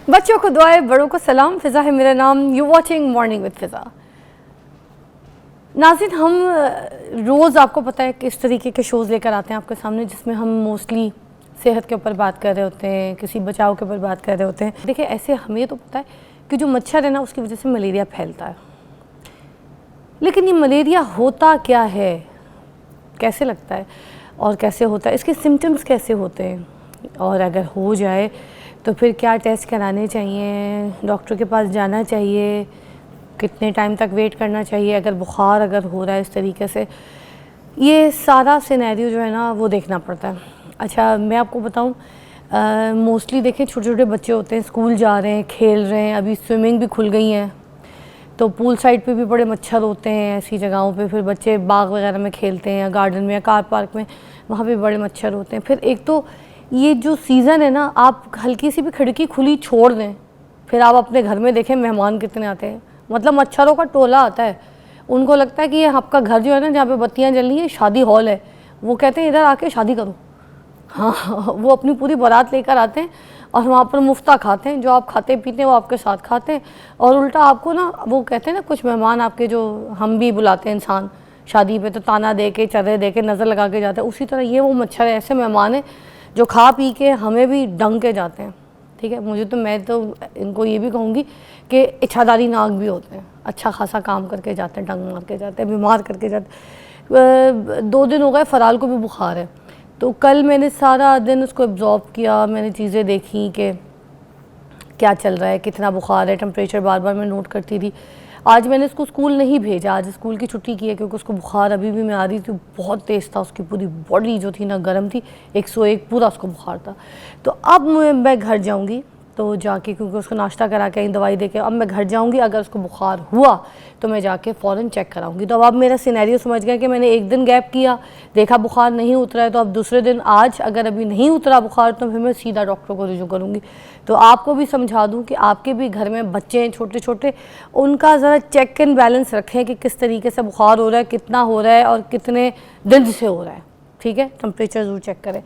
बच्चों को दुआएं, बड़ों को सलाम। फ़िज़ा है मेरा नाम। यू वॉचिंग मॉर्निंग विद फ़िज़ा। नाज़रीन, हम रोज़ आपको पता है कि इस तरीके के शोज़ लेकर आते हैं आपके सामने, जिसमें हम मोस्टली सेहत के ऊपर बात कर रहे होते हैं, किसी बचाव के ऊपर बात कर रहे होते हैं। देखिए, ऐसे हमें तो पता है कि जो मच्छर है ना, उसकी वजह से मलेरिया फैलता है। लेकिन ये मलेरिया होता क्या है, कैसे लगता है और कैसे होता है, इसके सिम्टम्स कैसे होते हैं, और अगर हो जाए तो फिर क्या टेस्ट कराने चाहिए, डॉक्टर के पास जाना चाहिए, कितने टाइम तक वेट करना चाहिए, अगर बुखार अगर हो रहा है इस तरीके से, ये सारा सिनेरियो जो है ना वो देखना पड़ता है। अच्छा, मैं आपको बताऊं, मोस्टली देखिए छोटे छोटे बच्चे होते हैं, स्कूल जा रहे हैं, खेल रहे हैं, अभी स्विमिंग भी खुल गई हैं, तो पूल साइड पे भी बड़े मच्छर होते हैं ऐसी जगहों पे। फिर बच्चे बाग वगैरह में खेलते हैं या गार्डन में या कार पार्क में, वहाँ पे बड़े मच्छर होते हैं। फिर एक तो ये जो सीज़न है ना, आप हल्की सी भी खिड़की खुली छोड़ दें, फिर आप अपने घर में देखें मेहमान कितने आते हैं, मतलब मच्छरों का टोला आता है। उनको लगता है कि ये आपका घर जो है ना, जहाँ पे बत्तियाँ जल रही हैं, शादी हॉल है। वो कहते हैं इधर आके शादी करो। हाँ, वो अपनी पूरी बारात लेकर आते हैं और वहाँ पर मुफ्ता खाते हैं, जो आप खाते पीते हैं वो आपके साथ खाते हैं, और उल्टा आपको ना, वो कहते हैं ना कुछ मेहमान आपके, जो हम भी बुलाते हैं इंसान शादी पे, तो ताना दे के, चर्रे दे के, नज़र लगा के जाते हैं, उसी तरह ये वो मच्छर ऐसे मेहमान हैं जो खा पी के हमें भी डंग के जाते हैं। ठीक है, मैं तो इनको ये भी कहूँगी कि इच्छाधारी नाग भी होते हैं, अच्छा खासा काम करके जाते हैं, डंग मार के जाते हैं, बीमार करके जाते हैं। 2 दिन हो गए फ़राल को भी बुखार है, तो कल मैंने सारा दिन उसको एब्जॉर्ब किया, मैंने चीज़ें देखी कि क्या चल रहा है, कितना बुखार है, टेम्परेचर बार बार मैं नोट करती थी। आज मैंने इसको स्कूल नहीं भेजा, आज स्कूल की छुट्टी की है, क्योंकि उसको बुखार अभी भी मैं आ रही थी, बहुत तेज़ था, उसकी पूरी बॉडी जो थी ना गर्म थी, 101 पूरा उसको बुखार था। तो अब मैं घर जाऊँगी, तो जाके, क्योंकि उसको नाश्ता करा के दवाई दे के, अब मैं घर जाऊँगी, अगर उसको बुखार हुआ तो मैं जाके फ़ौरन चेक कराऊँगी। तो अब आप मेरा सिनेरियो समझ गए कि मैंने एक दिन गैप किया, देखा बुखार नहीं उतरा है, तो अब दूसरे दिन, आज अगर अभी नहीं उतरा बुखार, तो फिर मैं सीधा डॉक्टर को रिजू करूँगी। तो आपको भी समझा दूँ कि आपके भी घर में बच्चे हैं छोटे छोटे, उनका ज़रा चेक एंड बैलेंस रखें कि किस तरीके से बुखार हो रहा है, कितना हो रहा है और कितने दिन से हो रहा है। ठीक है, टेम्परेचर ज़रूर चेक करें।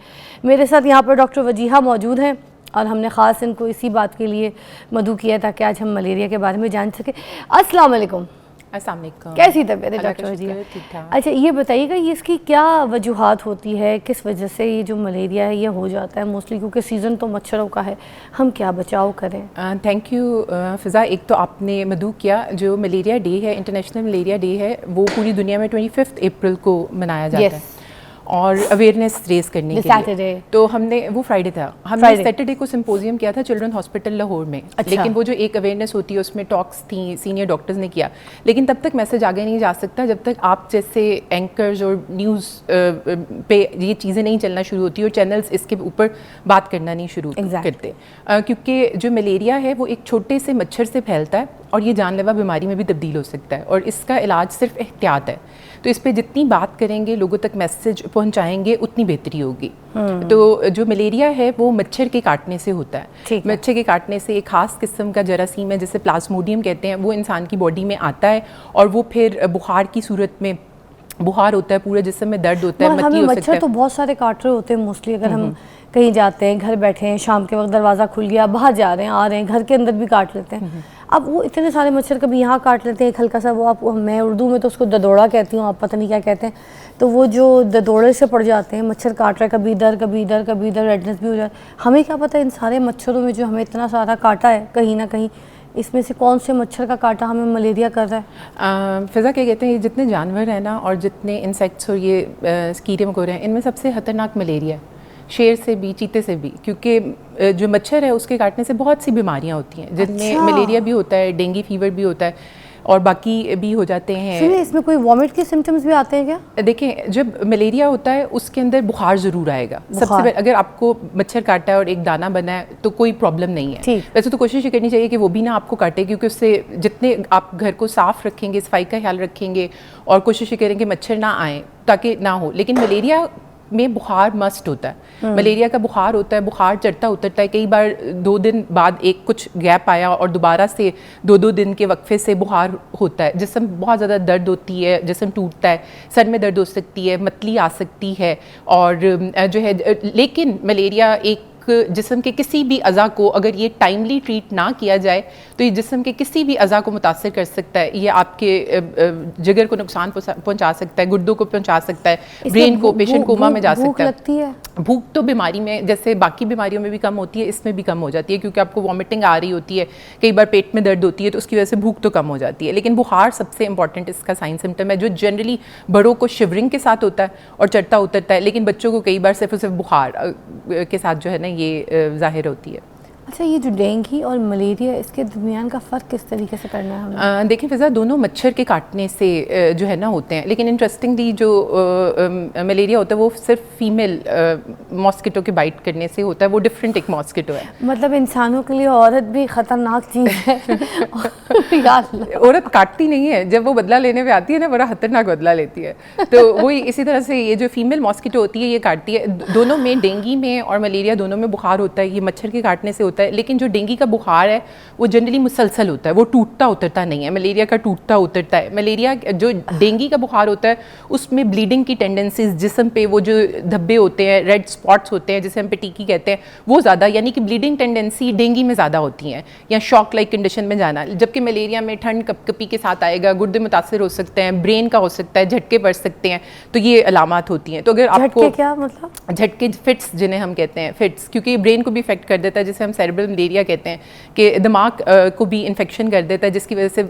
मेरे साथ यहाँ पर डॉक्टर वजीहा मौजूद हैं, और हमने ख़ास इनको इसी बात के लिए मदऊ किया था कि आज हम मलेरिया के बारे में जान सकें। अस्सलाम वालेकुम। अस्सलाम वालेकुम। कैसी तबीयत है डॉक्टर वजीहा? ठीक ठाक। अच्छा, ये बताइएगा, ये इसकी क्या वजूहात होती है, किस वजह से ये जो मलेरिया है ये हो जाता है मोस्टली, क्योंकि सीज़न तो मच्छरों का है, हम क्या बचाव करें? थैंक यू फ़िज़ा। एक तो आपने मदऊ किया, जो मलेरिया डे है, इंटरनेशनल मलेरिया डे है, वो पूरी दुनिया में 25 अप्रैल को मनाया जाता है, और अवेयरनेस रेज करने के लिए। तो हमने, वो फ्राइडे था, हमने सैटरडे को सिंपोजियम किया था चिल्ड्रन हॉस्पिटल लाहौर में। अच्छा। लेकिन वो जो एक अवेयरनेस होती है उसमें टॉक्स थी, सीनियर डॉक्टर्स ने किया, लेकिन तब तक मैसेज आगे नहीं जा सकता जब तक आप जैसे एंकर्स और न्यूज़ पे ये चीज़ें नहीं चलना शुरू होती और चैनल्स इसके ऊपर बात करना नहीं शुरू करते। क्योंकि जो मलेरिया है वो एक छोटे से मच्छर से फैलता है और ये जानलेवा बीमारी में भी तब्दील हो सकता है, और इसका इलाज सिर्फ एहतियात है। तो इस पे जितनी बात करेंगे, लोगों तक मैसेज पहुंचाएंगे, उतनी बेहतरी होगी। तो जो मलेरिया है वो मच्छर के काटने से होता है। मच्छर के काटने से एक खास किस्म का जरासीम है जिसे प्लाज्मोडियम कहते हैं, वो इंसान की बॉडी में आता है, और वो फिर बुखार की सूरत में, बुखार होता है, पूरे जिस्म में दर्द होता है, मतली हो सकता है। मच्छर तो बहुत सारे काट रहे होते हैं मोस्टली, अगर हम कहीं जाते हैं, घर बैठे हैं, शाम के वक्त दरवाज़ा खुल गया, बाहर जा रहे हैं, आ रहे हैं, घर के अंदर भी काट लेते हैं। अब वो इतने सारे मच्छर कभी यहाँ काट लेते हैं, एक हल्का सा, वो आप, मैं उर्दू में तो उसको ददोड़ा कहती हूँ, आप पता नहीं क्या कहते हैं, तो वो जो ददोड़े से पड़ जाते हैं, मच्छर काट रहे हैं, कभी इधर कभी इधर कभी इधर, रेडनेस भी हो जाए। हमें क्या पता इन सारे मच्छरों में जो हमें इतना सारा काटा है, कहीं ना कहीं इसमें से कौन से मच्छर का काटा हमें मलेरिया कर रहा है? फ़िज़ा क्या कहते हैं, ये जितने जानवर हैं ना, और जितने इंसेक्ट्स और ये कीड़े मकोड़े हैं, इनमें सबसे ख़तरनाक मलेरिया है, शेर से भी, चीते से भी, क्योंकि जो मच्छर है उसके काटने से बहुत सी बीमारियां होती हैं, जिनमें मलेरिया भी होता है, डेंगू फीवर भी होता है, और बाकी भी हो जाते हैं। इसमें कोई वॉमिट के सिम्टम्स भी आते हैं क्या? देखें, जब मलेरिया होता है उसके अंदर बुखार ज़रूर आएगा सबसे पहले। अगर आपको मच्छर काटा है और एक दाना बना है तो कोई प्रॉब्लम नहीं है। वैसे तो कोशिश ये करनी चाहिए कि वो भी ना आपको काटे, क्योंकि उससे जितने आप घर को साफ़ रखेंगे, सफाई का ख्याल रखेंगे, और कोशिश ये करेंगे मच्छर ना आए ताकि ना हो। लेकिन मलेरिया में बुखार मस्ट होता है। मलेरिया का बुखार होता है, बुखार चढ़ता उतरता है, कई बार 2 दिन बाद एक कुछ गैप आया और दोबारा से 2-2 दिन के वक्फे से बुखार होता है, जिस्म बहुत ज़्यादा दर्द होती है, जिस्म टूटता है, सर में दर्द हो सकती है, मतली आ सकती है, और जो है, लेकिन मलेरिया एक जिस्म के किसी भी अज़ा को अगर ये टाइमली ट्रीट ना किया जाए तो ये जिस्म के किसी भी अज़ा को मुतासर कर सकता है। ये आपके जिगर को नुकसान पहुंचा सकता है, गुर्दों को पहुंचा सकता है, ब्रेन को, पेशेंट कोमा में जा सकता है। लगती है भूख तो बीमारी में जैसे बाकी बीमारियों में भी कम होती है, इसमें भी कम हो जाती है, क्योंकि आपको वॉमिटिंग आ रही होती है, कई बार पेट में दर्द होती है, तो उसकी वजह से भूख तो कम हो जाती है। लेकिन बुखार सबसे इंपॉर्टेंट इसका साइन सिम्टम है, जो जनरली बड़ों को शिवरिंग के साथ होता है और चढ़ता उतरता है, लेकिन बच्चों को कई बार सिर्फ और सिर्फ बुखार के साथ जो है ना ये जाहिर होती है। अच्छा, ये जो डेंगू और मलेरिया, इसके दरमियान का फ़र्क किस तरीके से करना है हमें? देखिए फ़िज़ा, दोनों मच्छर के काटने से जो है ना होते हैं, लेकिन इंटरेस्टिंगली जो मलेरिया होता है वो सिर्फ फीमेल मॉस्किटो के बाइट करने से होता है, वो डिफरेंट एक मॉस्किटो है। मतलब इंसानों के लिए औरत भी ख़तरनाक चीज़ है। औरत काटती नहीं है, जब वो बदला लेने पे आती है ना बड़ा खतरनाक बदला लेती है। तो वही इसी तरह से ये जो फीमेल मॉस्किटो होती है ये काटती है। दोनों में, डेंगू में और मलेरिया दोनों में बुखार होता है, ये मच्छर के काटने से होता है। लेकिन जो डेंगू का बुखार है वो जनरली मुसलसल होता है, वो टूटता उतरता नहीं है। मलेरिया का टूटता उतरता है। मलेरिया जो डेंगू का बुखार होता है उसमें ब्लीडिंग की टेंडेंसीज, जिस्म पे वो जो धब्बे होते हैं, रेड स्पॉट्स होते हैं जिसे हम पेटिकी कहते हैं, वो ज़्यादा, यानी कि ब्लीडिंग टेंडेंसी डेंगू में ज़्यादा होती हैं, या शॉक लाइक कंडीशन में जाना। जबकि मलेरिया में ठंड कपकपी के साथ आएगा, गुर्दे मुतासर हो सकते हैं, ब्रेन का हो सकता है, झटके पड़ सकते हैं, तो ये अलामात होती हैं। तो अगर आपको क्या मतलब झटके, फिट्स जिन्हें हम कहते हैं, फिट्स, क्योंकि ब्रेन को भी इफेक्ट कर देता है, जिसे हम सेरेब्रल मलेरिया कहते हैं, कि दिमाग को भी इन्फेक्शन कर देता है, जिसकी वजह से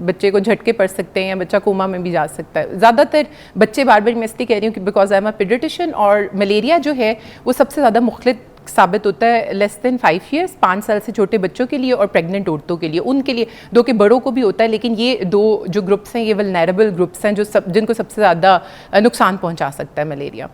बच्चे को झटके पड़ सकते हैं या बच्चा कोमा में भी जा सकता है। ज़्यादातर बच्चे, बार बार मैं इसलिए कह रही हूँ कि because I am a paediatrician, और मलेरिया जो है वो सबसे ज़्यादा मुख्तलिफ साबित होता है लेस देन 5 ईयर्स, 5 साल से छोटे बच्चों के लिए और प्रेग्नेंट औरतों के लिए, उनके लिए, दो के बड़ों को भी होता है। लेकिन ये दो जो ग्रुप्स हैं ये वल्नरेबल ग्रुप्स हैं, जिनको सबसे ज़्यादा नुकसान पहुँचा सकता है मलेरिया।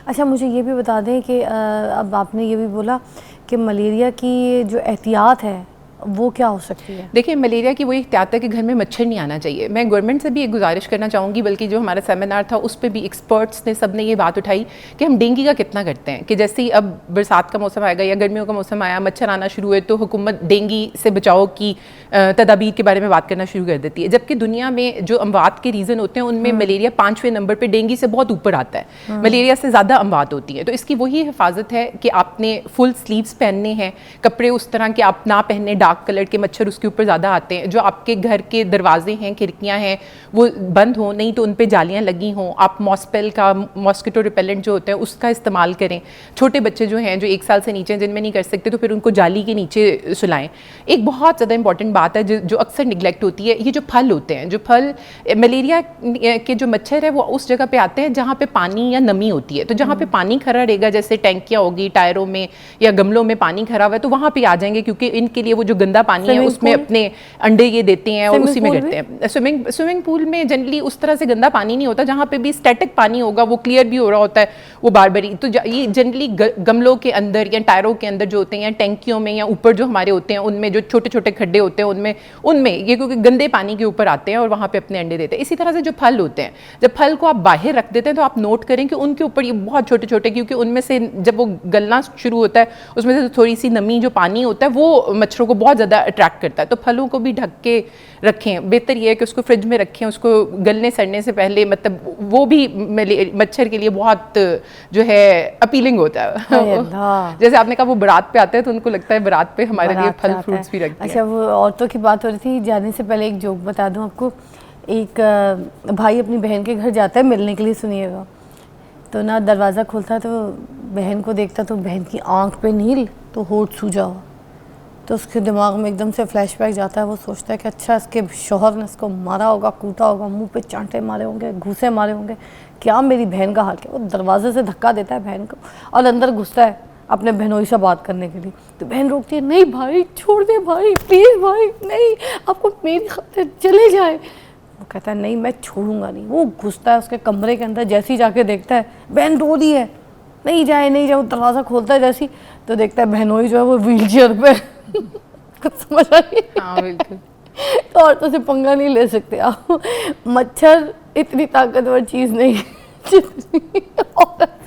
अच्छा, मुझे ये भी बता दें कि अब आपने ये भी बोला कि मलेरिया की जो एहतियात है वो क्या हो सकती है? देखिए, मलेरिया की वही एहतियात है कि घर में मच्छर नहीं आना चाहिए। मैं गवर्नमेंट से भी एक गुजारिश करना चाहूँगी, बल्कि जो हमारा सेमिनार था उस पर भी एक्सपर्ट्स ने, सब ने ये बात उठाई कि हम डेंगू का कितना करते हैं, कि जैसे ही अब बरसात का मौसम आएगा या गर्मियों का मौसम आया, मच्छर आना शुरू हुए, तो हुकूमत डेंगू से बचाव की तदाबीर के बारे में बात करना शुरू कर देती है। जबकि दुनिया में जो अमवात के रीज़न होते हैं उनमें मलेरिया 5वें नंबर पर डेंगू से बहुत ऊपर आता है। मलेरिया से ज़्यादा अमवात होती है। तो इसकी वही हिफाजत है कि आपने फुल स्लीव्स पहनने हैं, कपड़े उस तरह के आप ना पहने डार्क कलर के, मच्छर उसके ऊपर ज़्यादा आते हैं। जो आपके घर के दरवाजे हैं, खिड़कियां हैं, वो बंद हो, नहीं तो उन पे जालियां लगी हों। आप मॉस्पेल का, मॉस्किटो रिपेलेंट जो होते हैं उसका इस्तेमाल करें। छोटे बच्चे जो हैं, जो 1 साल से नीचे, जिनमें नहीं कर सकते, तो फिर उनको जाली के नीचे सुलाएं। एक बहुत ज़्यादा इंपॉर्टेंट बात है जो अक्सर निगलेक्ट होती है, ये जो फल होते हैं, जो फल, मलेरिया के जो मच्छर है वो उस जगह पे आते हैं जहाँ पे पानी या नमी होती है। तो जहाँ पे पानी खड़ा रहेगा, जैसे टैंकियाँ होगी, टायरों में या गमलों में पानी खड़ा हुआ है, तो वहाँ पे आ जाएंगे, क्योंकि इनके लिए वो जो गंदा पानी है उसमें अपने अंडे ये देते हैं और उसी में करते हैं। स्विमिंग पूल में जनरली उस तरह से गंदा पानी नहीं होता, जहाँ पे भी स्टैटिक पानी होगा वो क्लियर भी हो रहा होता है, वो बार बार। तो ये जनरली गमलों के अंदर या टायरों के अंदर जो होते हैं, या टैंकियों में, या ऊपर जो हमारे होते हैं उनमें जो छोटे छोटे खड्डे होते हैं उनमें ये, क्योंकि गंदे पानी के ऊपर आते हैं और वहाँ पे अपने अंडे देते हैं। इसी तरह से जो फल होते हैं, जब फल को आप बाहर रख देते हैं तो आप नोट करें कि उनके ऊपर ये बहुत छोटे छोटे, क्योंकि उनमें से जब वो गलना शुरू होता है उसमें से थोड़ी सी नमी, जो पानी होता है, वो मच्छरों को बहुत ज़्यादा अट्रैक्ट करता है। तो फलों को भी ढक के रखें। बेहतर ये है कि उसको फ्रिज में रखें, उसको गलने सड़ने से पहले, मतलब वो भी मच्छर के लिए बहुत जो है अपीलिंग होता है। जैसे आपने कहा वो बारात पे आते हैं, तो उनको लगता है बारात पे हमारे लिए फल फ्रूट्स भी रखते हैं। अच्छा, वो औरतों की बात हो रही थी, जाने से पहले एक जोक बता दूं आपको। एक भाई अपनी बहन के घर जाता है मिलने के लिए, सुनिएगा। तो ना दरवाज़ा खोलता तो बहन को देखता, तो बहन की आंख पे नील, तो होठ सूजा हुआ। तो उसके दिमाग में एकदम से फ्लैशबैक जाता है। वो सोचता है कि अच्छा, इसके शौहर ने इसको मारा होगा, कूटा होगा, मुंह पे चांटे मारे होंगे, घूसे मारे होंगे, क्या मेरी बहन का हाल क्या। वो दरवाजे से धक्का देता है बहन को और अंदर घुसता है अपने बहनोई से बात करने के लिए। तो बहन रोकती है, नहीं भाई छोड़ दे भाई, प्लीज़ भाई, नहीं, आपको मेरी खातिर चले जाए। वो कहता है नहीं, मैं छोड़ूंगा नहीं। वो घुसता है उसके कमरे के अंदर, जैसे ही जाके देखता है बहन रो रही है, नहीं जाए नहीं जाए। वो दरवाज़ा खोलता है जैसी, तो देखता है बहनोई जो है वो व्हील चेयर पे। कुछ समझ आ रही है? हाँ, बिल्कुल। तो औरतों से पंगा नहीं ले सकते आप। मच्छर इतनी ताकतवर चीज़ नहीं जितनी औरत।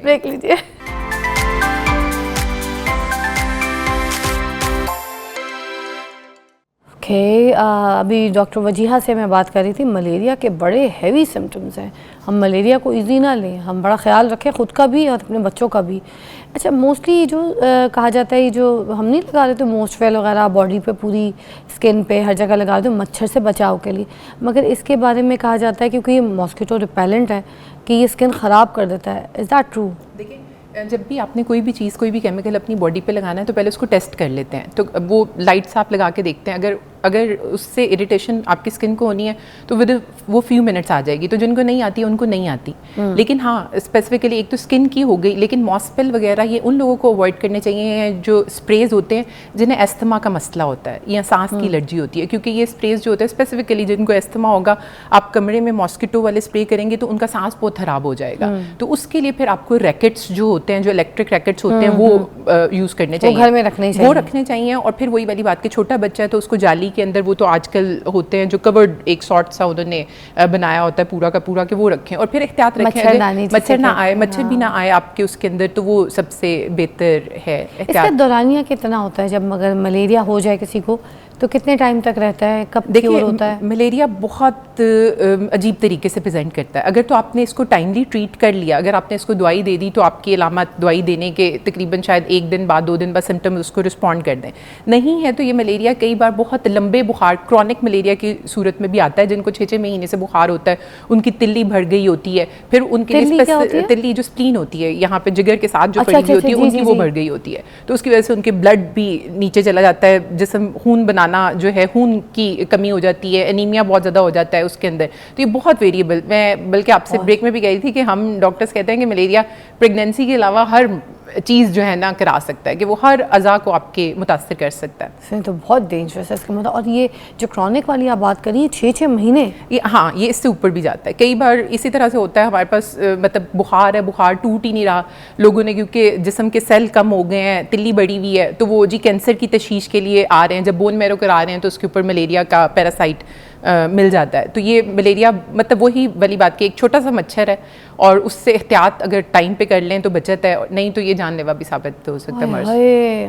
देख लीजिए। ओके अभी डॉक्टर वजीहा से मैं बात कर रही थी, मलेरिया के बड़े हैवी सिम्टम्स हैं, हम मलेरिया को इजी ना लें, हम बड़ा ख्याल रखें ख़ुद का भी और अपने बच्चों का भी। अच्छा मोस्टली जो कहा जाता है, ये जो हम नहीं लगा रहे थे मोस्टवेल वगैरह बॉडी पे पूरी स्किन पे हर जगह लगा रहे थे मच्छर से बचाव के लिए, मगर इसके बारे में कहा जाता है क्योंकि ये मॉस्किटो रिपेलेंट है कि ये स्किन ख़राब कर देता है, इज़ दैट ट्रू? देखिए जब भी आपने कोई भी चीज़ कोई भी केमिकल अपनी बॉडी पे लगाना है तो पहले उसको टेस्ट कर लेते हैं, तो वो लाइट्स आप लगा के देखते हैं, अगर उससे इरिटेशन आपकी स्किन को होनी है तो विद वो फ्यू मिनट्स आ जाएगी, तो जिनको नहीं आती है उनको नहीं आती। लेकिन हाँ स्पेसिफिकली एक तो स्किन की हो गई, लेकिन मॉस्पेल वगैरह ये उन लोगों को अवॉइड करने चाहिए जो स्प्रेज होते हैं जिन्हें एस्थमा का मसला होता है या सांस की एलर्जी होती है, क्योंकि ये स्प्रेज जो होते हैं स्पेसिफिकली जिनको एस्थमा होगा, आप कमरे में मॉस्किटो वाले स्प्रे करेंगे तो उनका सांस बहुत खराब हो जाएगा। तो उसके लिए फिर आपको रैकेट्स जो होते हैं, जो इलेक्ट्रिक रैकेट्स होते हैं वो यूज़ करने चाहिए, घर में रखने चाहिए। और फिर वही वाली बात कि छोटा बच्चा है तो उसको जाली के अंदर, वो तो आजकल होते हैं जो कवर्ड एक सॉर्ट सा उन्होंने बनाया होता है पूरा का पूरा, के वो रखें और फिर एहतियात रखें मच्छर ना आए, मच्छर भी ना आए आपके उसके अंदर, तो वो सबसे बेहतर है। इसका दौरानिया कितना होता है जब मगर मलेरिया हो जाए किसी को, तो कितने टाइम तक रहता है, कब क्योर होता है? मलेरिया बहुत अजीब तरीके से प्रेजेंट करता है। अगर तो आपने इसको टाइमली ट्रीट कर लिया, अगर आपने इसको दवाई दे दी तो आपकी अलामत दवाई देने के तकरीबन शायद 1 दिन बाद 2 दिन बाद सिम्टम्स उसको रिस्पॉन्ड कर दें। नहीं है तो ये मलेरिया कई बार बहुत लंबे बुखार, क्रॉनिक मलेरिया की सूरत में भी आता है, जिनको 6-6 महीने से बुखार होता है, उनकी तिल्ली भर गई होती है, फिर उनके लिए तिल्ली जो स्प्लीन होती है यहाँ पे जिगर के साथ जो पड़ी हुई होती है उनकी वो भर गई होती है, तो उसकी वजह से उनके ब्लड भी नीचे चला जाता है, जिस्म खून बनाना जो है खून की कमी हो जाती है, एनीमिया बहुत ज़्यादा हो जाता है उसके अंदर। तो ये बहुत वेरिएबल, मैं बल्कि आपसे ब्रेक में भी कही थी कि हम डॉक्टर्स कहते हैं कि मलेरिया प्रेगनेंसी के अलावा हर चीज़ जो है ना करा सकता है, कि वो हर अज़ा को आपके मुतासर कर सकता है। तो बहुत डेंजरस है इसका मतलब। और ये जो क्रॉनिक वाली आप बात करिए 6-6 महीने, ये हाँ ये इससे ऊपर भी जाता है, कई बार इसी तरह से होता है हमारे पास, मतलब बुखार है, बुखार टूट ही नहीं रहा, लोगों ने क्योंकि जिस्म के सेल कम हो गए हैं, तिल्ली बढ़ी हुई है, तो वो जी कैंसर की तशखीश के लिए आ रहे हैं, जब बोन मैरो करा रहे हैं तो उसके ऊपर मलेरिया का पैरासाइट मिल जाता है। तो ये मलेरिया मतलब वही वाली बात कि एक छोटा सा मच्छर है और उससे एहतियात अगर टाइम पे कर लें तो बचत है, नहीं तो ये जानलेवा भी साबित हो सकता है मर्ज।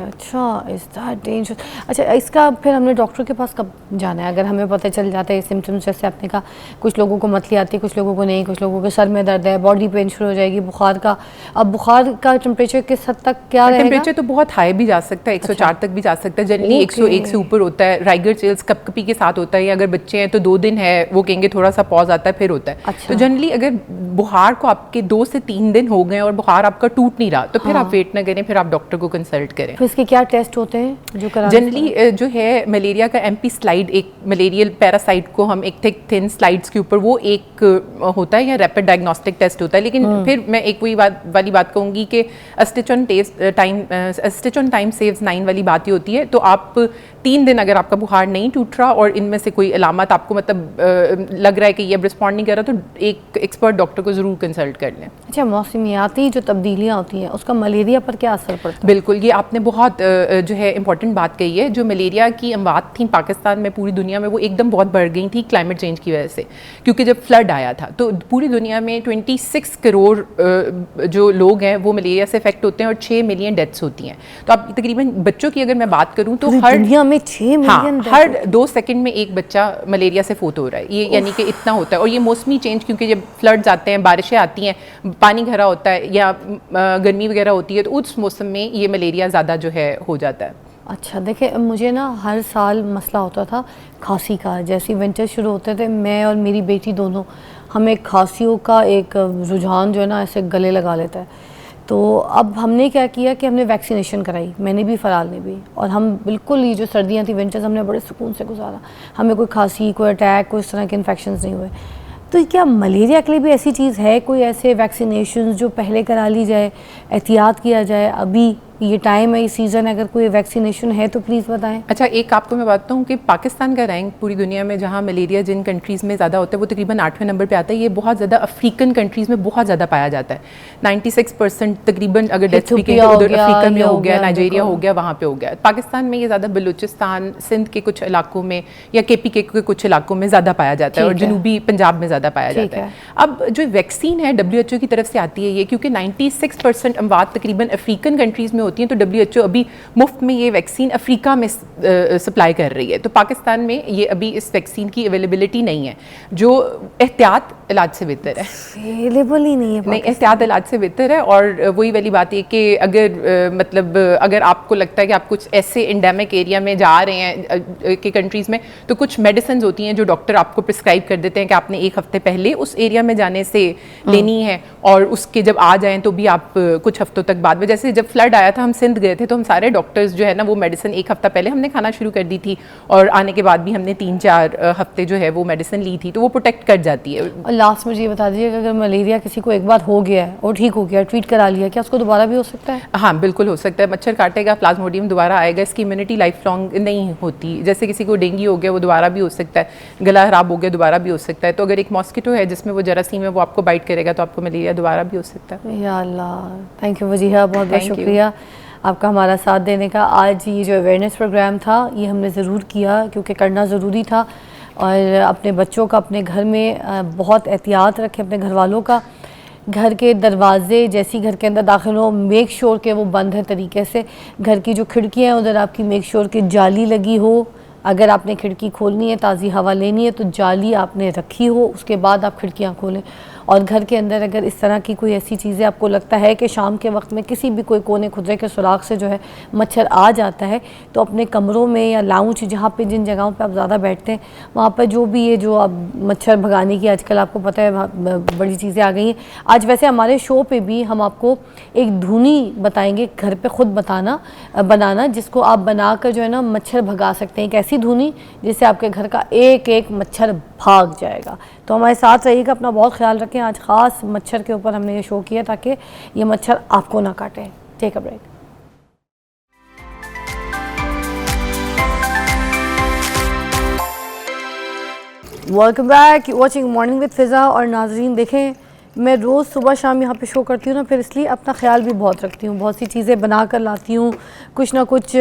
अच्छा इज दैट डेंजरस। अच्छा इसका फिर हमने डॉक्टर के पास कब जाना है अगर हमें पता चल जाता है सिम्टम्स? जैसे आपने कहा कुछ लोगों को मतली आती है, कुछ लोगों को नहीं, कुछ लोगों के सर में दर्द है, बॉडी पेन शुरू हो जाएगी, बुखार का। अब बुखार का टेम्परेचर किस हद तक क्या रहेगा? टेम्परेचर तो बहुत हाई भी जा सकता है, 104 तक भी जा सकता है, जनरली 101 से ऊपर होता है। राइगर चिल्स कपकपी के साथ होता है, या अगर बच्चे हैं तो 2 दिन है, वो कहेंगे थोड़ा सा पॉज आता है फिर होता है। अच्छा। तो जनरली अगर बुखार को आपके 2 से 3 दिन हो गए और बुखार आपका टूट नहीं रहा तो फिर आप वेट ना करें, फिर आप डॉक्टर को कंसल्ट करें। फिर इसके क्या टेस्ट होते हैं जो कराने? जनरली जो है मलेरिया का एमपी स्लाइड, एक मलेरियल पैरासाइट को हम एक थिक थिन स्लाइड्स के ऊपर, वो एक होता है या रैपिड डायग्नोस्टिक टेस्ट होता है। लेकिन फिर मैं एक वही वाली बात कहूँगी कि स्टिच ऑन टाइम सेव्स 9 वाली बात ही होती है। तो आप 3 दिन अगर आपका बुखार नहीं टूट रहा और इनमें से कोई अलामत आपको मतलब लग रहा है कि ये अब रिस्पॉन्ड नहीं कर रहा, तो एक एक्सपर्ट डॉक्टर को ज़रूर कंसल्ट कर लें। अच्छा मौसमियाती जो तब्दीलियाँ होती हैं उसका मलेरिया पर क्या असर पड़ता है? बिल्कुल, ये आपने बहुत जो है इंपॉर्टेंट बात कही है। जो मलेरिया की अमवात थी पाकिस्तान में, पूरी दुनिया में, वो एकदम बहुत बढ़ गई थी क्लाइमेट चेंज की वजह से, क्योंकि जब फ्लड आया था तो पूरी दुनिया में 26 करोड़ जो लोग हैं वो मलेरिया से इफेक्ट होते हैं और 6 मिलियन डेथ्स होती हैं। तो आप तकरीबन बच्चों की अगर मैं बात करूँ तो हर दुनिया में 6 मिलियन, हर 2 सेकंड में एक बच्चा मलेरिया से फोत हो रहा है, ये यानी कि इतना होता है। और ये मौसमी चेंज, क्योंकि जब फ्लड्स आते हैं, बारिशें आती हैं, पानी भरा होता है या गर्मी वगैरह होती है, तो उस मौसम में ये मलेरिया ज़्यादा जो है हो जाता है। अच्छा देखिए मुझे ना हर साल मसला होता था खांसी का, जैसे विंटर शुरू होते थे मैं और मेरी बेटी दोनों, हमें खांसियों का एक रुझान जो है ना ऐसे गले लगा लेता है। तो अब हमने क्या किया कि हमने वैक्सीनेशन कराई, मैंने भी, फ़राल ने भी, और हम बिल्कुल ये जो सर्दियाँ थी विंटर्स हमने बड़े सुकून से गुजारा, हमें कोई खांसी, कोई अटैक, कोई इस तरह के इन्फेक्शंस नहीं हुए। तो क्या मलेरिया के लिए भी ऐसी चीज़ है, कोई ऐसे वैक्सीनेशन जो पहले करा ली जाए, एहतियात किया जाए? अभी ये टाइम है, ये सीज़न है, अगर कोई वैक्सीनेशन है तो प्लीज़ बताएं। अच्छा एक आपको मैं बताता हूँ कि पाकिस्तान का रैंक पूरी दुनिया में जहाँ मलेरिया जिन कंट्रीज़ में ज़्यादा होता है वो तकरीबन 8वें नंबर पे आता है। ये बहुत ज़्यादा अफ्रीकन कंट्रीज़ में बहुत ज़्यादा पाया जाता है। 96% तकरीबन अगर डेथ भी कहें तो उधर अफ्रीका में हो गया, नाइजीरिया हो गया, वहाँ पे हो गया। पाकिस्तान में ये ज़्यादा बलूचिस्तान, सिंध के कुछ इलाकों में या KP के कुछ इलाकों में ज़्यादा पाया जाता है और जनूबी पंजाब में ज़्यादा पाया जाता है। अब जो वैक्सीन है WHO की तरफ से आती है ये, क्योंकि 96% अमवात तकरीबन अफ्रीकन कंट्रीज़ में होती हैं, तो WHO अभी मुफ्त में ये वैक्सीन अफ्रीका में सप्लाई कर रही है। तो पाकिस्तान में ये अभी इस वैक्सीन की अवेलेबिलिटी नहीं है, जो एहतियात इलाज से बेहतर है। अवेलेबल ही नहीं है, नहीं, एहतियात इलाज से बेहतर है। और वही वाली बात है कि अगर आपको लगता है कि आप कुछ ऐसे एंडेमिक एरिया में जा रहे हैं कि कंट्रीज़ में, तो कुछ मेडिसिन होती हैं जो डॉक्टर आपको प्रिस्क्राइब कर देते हैं कि आपने एक हफ्ते पहले उस एरिया में जाने से लेनी है, और उसके जब आ जाएं तो भी आप कुछ हफ्तों तक बाद में, जैसे जब फ्लड आया था हम सिंध गए थे, तो हम सारे डॉक्टर्स जो है ना वो मेडिसिन एक हफ्ता पहले हमने खाना शुरू कर दी थी, और आने के बाद भी हमने 3-4 हफ्ते जो है वो मेडिसिन ली थी, तो वो प्रोटेक्ट कर जाती है। और लास्ट मुझे ये बता दीजिए कि अगर मलेरिया किसी को एक बार हो गया है और ठीक हो गया, ट्रीट करा लिया, क्या उसको दोबारा भी हो सकता है? हाँ, बिल्कुल हो सकता है। मच्छर काटेगा, प्लाज्मोडियम दोबारा आएगा, इसकी इम्यूनिटी लाइफ लॉन्ग नहीं होती। जैसे किसी को डेंगू हो गया वो दोबारा भी हो सकता है, गला खराब हो गया दोबारा भी हो सकता है। तो अगर एक मॉस्किटो है जिसमें वो जरासीम है, वो आपको बाइट करेगा, तो आपको मलेरिया दोबारा भी हो सकता है। या अल्लाह, थैंक यू वजीहा, बहुत बहुत शुक्रिया आपका हमारा साथ देने का। आज ये जो अवेयरनेस प्रोग्राम था ये हमने ज़रूर किया क्योंकि करना ज़रूरी था, और अपने बच्चों का अपने घर में बहुत एहतियात रखें, अपने घर वालों का। घर के दरवाजे जैसी घर के अंदर दाखिल हो, मेक श्योर के वो बंद है तरीके से। घर की जो खिड़कियाँ हैं उधर आपकी मेक श्योर की जाली लगी हो। अगर आपने खिड़की खोलनी है, ताज़ी हवा लेनी है, तो जाली आपने रखी हो, उसके बाद आप खिड़कियाँ खोलें। और घर के अंदर अगर इस तरह की कोई ऐसी चीज़ें आपको लगता है कि शाम के वक्त में किसी भी कोई कोने खुदरे के सुराख से जो है मच्छर आ जाता है, तो अपने कमरों में या लाउंज, जहाँ पे जिन जगहों पे आप ज़्यादा बैठते हैं, वहाँ पर जो भी ये जो अब मच्छर भगाने की आजकल आपको पता है बड़ी चीज़ें आ गई हैं। आज वैसे हमारे शो पे भी हम आपको एक धुनी बताएंगे घर पे ख़ुद बनाना, जिसको आप बनाकर जो है ना मच्छर भगा सकते हैं। एक ऐसी धुनी जिससे आपके घर का एक एक मच्छर भाग जाएगा। तो हमारे साथ रहिएगा, अपना बहुत ख्याल रखें। आज ख़ास मच्छर के ऊपर हमने ये शो किया ताकि ये मच्छर आपको ना काटे। Take a break. Welcome back, watching morning with Fiza. और नाजरीन देखें, मैं रोज़ सुबह शाम यहाँ पे शो करती हूँ ना, फिर इसलिए अपना ख्याल भी बहुत रखती हूँ। बहुत सी चीज़ें बना कर लाती हूँ, कुछ ना कुछ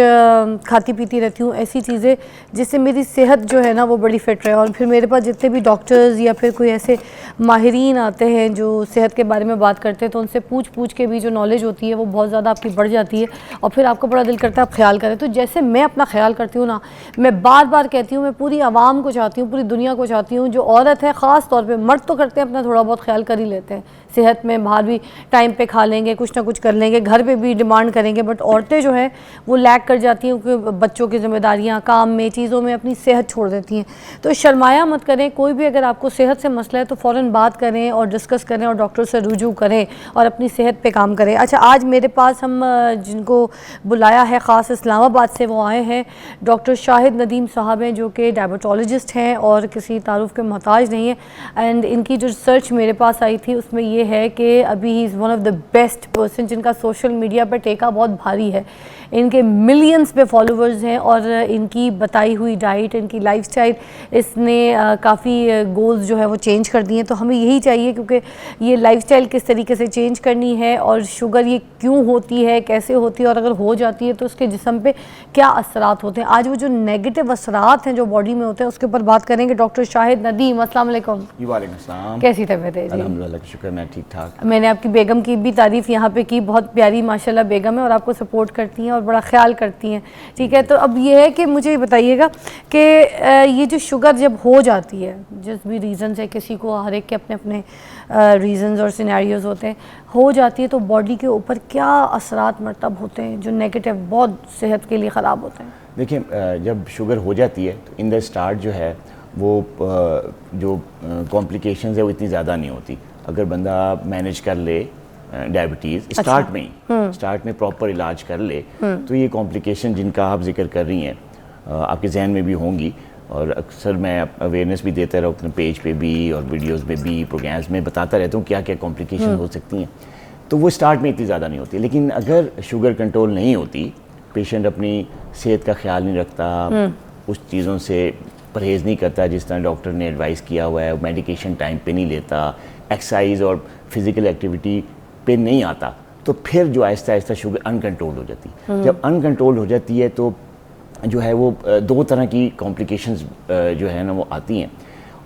खाती पीती रहती हूँ, ऐसी चीज़ें जिससे मेरी सेहत जो है ना वो बड़ी फ़िट रहे। और फिर मेरे पास जितने भी डॉक्टर्स या फिर कोई ऐसे माहिरीन आते हैं जो सेहत के बारे में बात करते हैं, तो उनसे पूछ के भी जो नॉलेज होती है वो बहुत ज़्यादा आपकी बढ़ जाती है, और फिर आपको बड़ा दिल करता है आप ख्याल करें। तो जैसे मैं अपना ख्याल करती हूँ ना, मैं बार बार कहती हूँ, मैं पूरी आवाम को चाहती हूँ, पूरी दुनिया को चाहती हूँ, जो औरत है ख़ास तौर पर, मर्द तो करते हैं अपना थोड़ा बहुत ख्याल कर ही लेते हैं सेहत में, बाहर भी टाइम पे खा लेंगे, कुछ ना कुछ कर लेंगे, घर पे भी डिमांड करेंगे, बट औरतें जो है वो लैक कर जाती हैं क्योंकि बच्चों की जिम्मेदारियां, काम में, चीज़ों में अपनी सेहत छोड़ देती हैं। तो शर्माया मत करें, कोई भी अगर आपको सेहत से मसला है तो फ़ौरन बात करें और डिस्कस करें और डॉक्टर से रुजू करें और अपनी सेहत पे काम करें। अच्छा, आज मेरे पास हम जिनको बुलाया है ख़ास इस्लामाबाद से, वो आए हैं डॉक्टर शाहिद नदीम साहब हैं, जो कि डायबिटोलॉजिस्ट हैं और किसी तारुफ के मोहताज नहीं है। एंड इनकी जो रिसर्च मेरे पास आई थी उसमें ये है कि अभी he is one of the best person जिनका सोशल मीडिया पर टेका बहुत भारी है। इनके मिलियंस पे फॉलोवर्स हैं और इनकी बताई हुई डाइट, इनकी लाइफस्टाइल, इसने काफ़ी गोल्स जो है वो चेंज कर दिए हैं। तो हमें यही चाहिए, क्योंकि ये लाइफस्टाइल किस तरीके से चेंज करनी है और शुगर ये क्यों होती है, कैसे होती है, और अगर हो जाती है तो उसके जिस्म पे क्या असरात होते हैं। आज वो जो नेगेटिव असरात हैं जो बॉडी में होते हैं उसके ऊपर बात करेंगे। डॉक्टर शाहिद नदीम, अस्सलाम वालेकुम। वालेकुम सलाम। कैसी तबीयत है जी? अल्हम्दुलिल्लाह, शुक्र, मैं ठीक ठाक। मैंने आपकी बेगम की भी तारीफ़ यहाँ पे की, बहुत प्यारी माशाल्लाह बेगम है और आपको सपोर्ट करती हैं और बड़ा ख्याल करती हैं, ठीक है। तो अब ये है कि मुझे बताइएगा कि ये जो शुगर जब हो जाती है, जिस भी रीज़न से, किसी को हर एक के अपने अपने रीज़न्स और सिनेरियोज़ होते हैं, हो जाती है तो बॉडी के ऊपर क्या असरात मरतब होते हैं जो नेगेटिव, बहुत सेहत के लिए ख़राब होते हैं? देखिए, जब शुगर हो जाती है तो इन द स्टार्ट जो है वो जो कॉम्प्लिकेशंस है वो इतनी ज़्यादा नहीं होती। अगर बंदा मैनेज कर ले डायबिटीज़ स्टार्ट में ही, स्टार्ट में प्रॉपर इलाज कर ले, तो ये कॉम्प्लिकेशन जिनका आप जिक्र कर रही हैं आपके जहन में भी होंगी। और अक्सर मैं अवेयरनेस भी देता रहता हूँ अपने पेज पे भी और वीडियोस में भी, प्रोग्राम्स में बताता रहता हूँ क्या क्या कॉम्प्लिकेशन हो सकती हैं। तो वो स्टार्ट में इतनी ज़्यादा नहीं होती, लेकिन अगर शुगर कंट्रोल नहीं होती, पेशेंट अपनी सेहत का ख्याल नहीं रखता, उस चीज़ों से परहेज़ नहीं करता जिस तरह डॉक्टर ने एडवाइस किया हुआ है, मेडिकेशन टाइम पे नहीं लेता, एक्सरसाइज और फिज़िकल एक्टिविटी पे नहीं आता, तो फिर जो आहिस्ता आहिस्ता शुगर अनकंट्रोल हो जाती है। जब अनकंट्रोल हो जाती है तो जो है वो दो तरह की कॉम्प्लिकेशंस जो है ना वो आती हैं,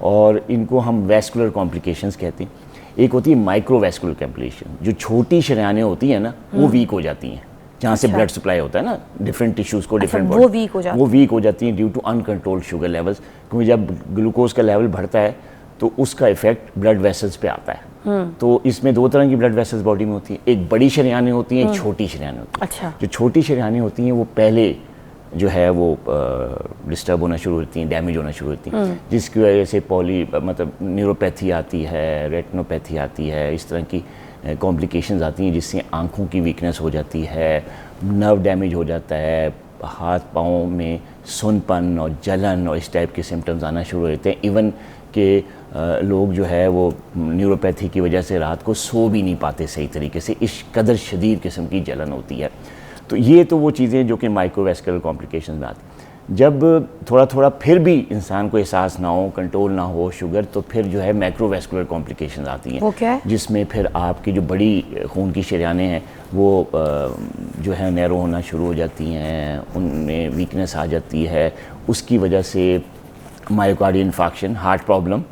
और इनको हम वैस्कुलर कॉम्प्लिकेशंस कहते हैं। एक होती है माइक्रो वैस्कुलर कॉम्प्लिकेशन, जो छोटी शरेयानें होती हैं ना वो वीक हो जाती हैं, जहाँ से ब्लड सप्लाई होता है ना डिफरेंट टिश्यूज़ को, डिफरेंट वो वीक हो जाती हैं due to uncontrolled sugar levels, क्योंकि जब ग्लूकोज का लेवल बढ़ता है तो उसका इफेक्ट ब्लड वेसल्स पे आता है। तो इसमें दो तरह की ब्लड वेसल्स बॉडी में होती हैं, एक बड़ी शरीयानें होती हैं, एक छोटी शरीयानें होती हैं। अच्छा। जो छोटी शरीयानें होती हैं वो पहले जो है वो डिस्टर्ब होना शुरू होती हैं, डैमेज होना शुरू होती हैं, जिसकी वजह से मतलब न्यूरोपैथी आती है, रेटिनोपैथी आती है, इस तरह की कॉम्प्लिकेशंस आती हैं जिससे आंखों की वीकनेस हो जाती है, नर्व डैमेज हो जाता है, हाथ पाँव में सुनपन और जलन और इस टाइप के सिम्टम्स आना शुरू हो जाते हैं। इवन के लोग जो है वो न्यूरोपैथी की वजह से रात को सो भी नहीं पाते सही तरीके से, इस कदर शदीद किस्म की जलन होती है। तो ये तो वो चीज़ें जो कि माइक्रोवेस्कुलर कॉम्प्लिकेशंस में आती। जब थोड़ा थोड़ा फिर भी इंसान को एहसास ना हो, कंट्रोल ना हो शुगर, तो फिर जो है मैक्रोवेस्कुलर कॉम्प्लिकेशंस आती हैं। वो क्या है? जिसमें फिर आपकी जो बड़ी खून की शरीयानें हैं वो जो है नैरो होना शुरू हो जाती हैं, उनमें वीकनेस आ जाती है, उसकी वजह से मायोकार्डियल इन्फार्क्शन, हार्ट प्रॉब्लम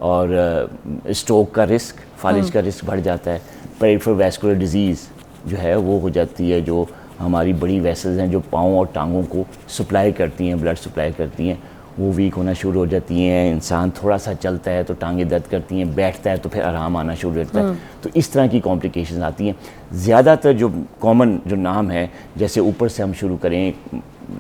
और स्ट्रोक का रिस्क, फालिज का रिस्क बढ़ जाता है। पेरिफेरल वैस्कुलर डिजीज़ जो है वो हो जाती है, जो हमारी बड़ी वेसल्स हैं जो पाँव और टांगों को सप्लाई करती हैं, ब्लड सप्लाई करती हैं, वो वीक होना शुरू हो जाती हैं। इंसान थोड़ा सा चलता है तो टांगें दर्द करती हैं, बैठता है तो फिर आराम आना शुरू हो जाता है। तो इस तरह की कॉम्प्लिकेशंस आती हैं। ज़्यादातर जो कॉमन जो नाम है, जैसे ऊपर से हम शुरू करें,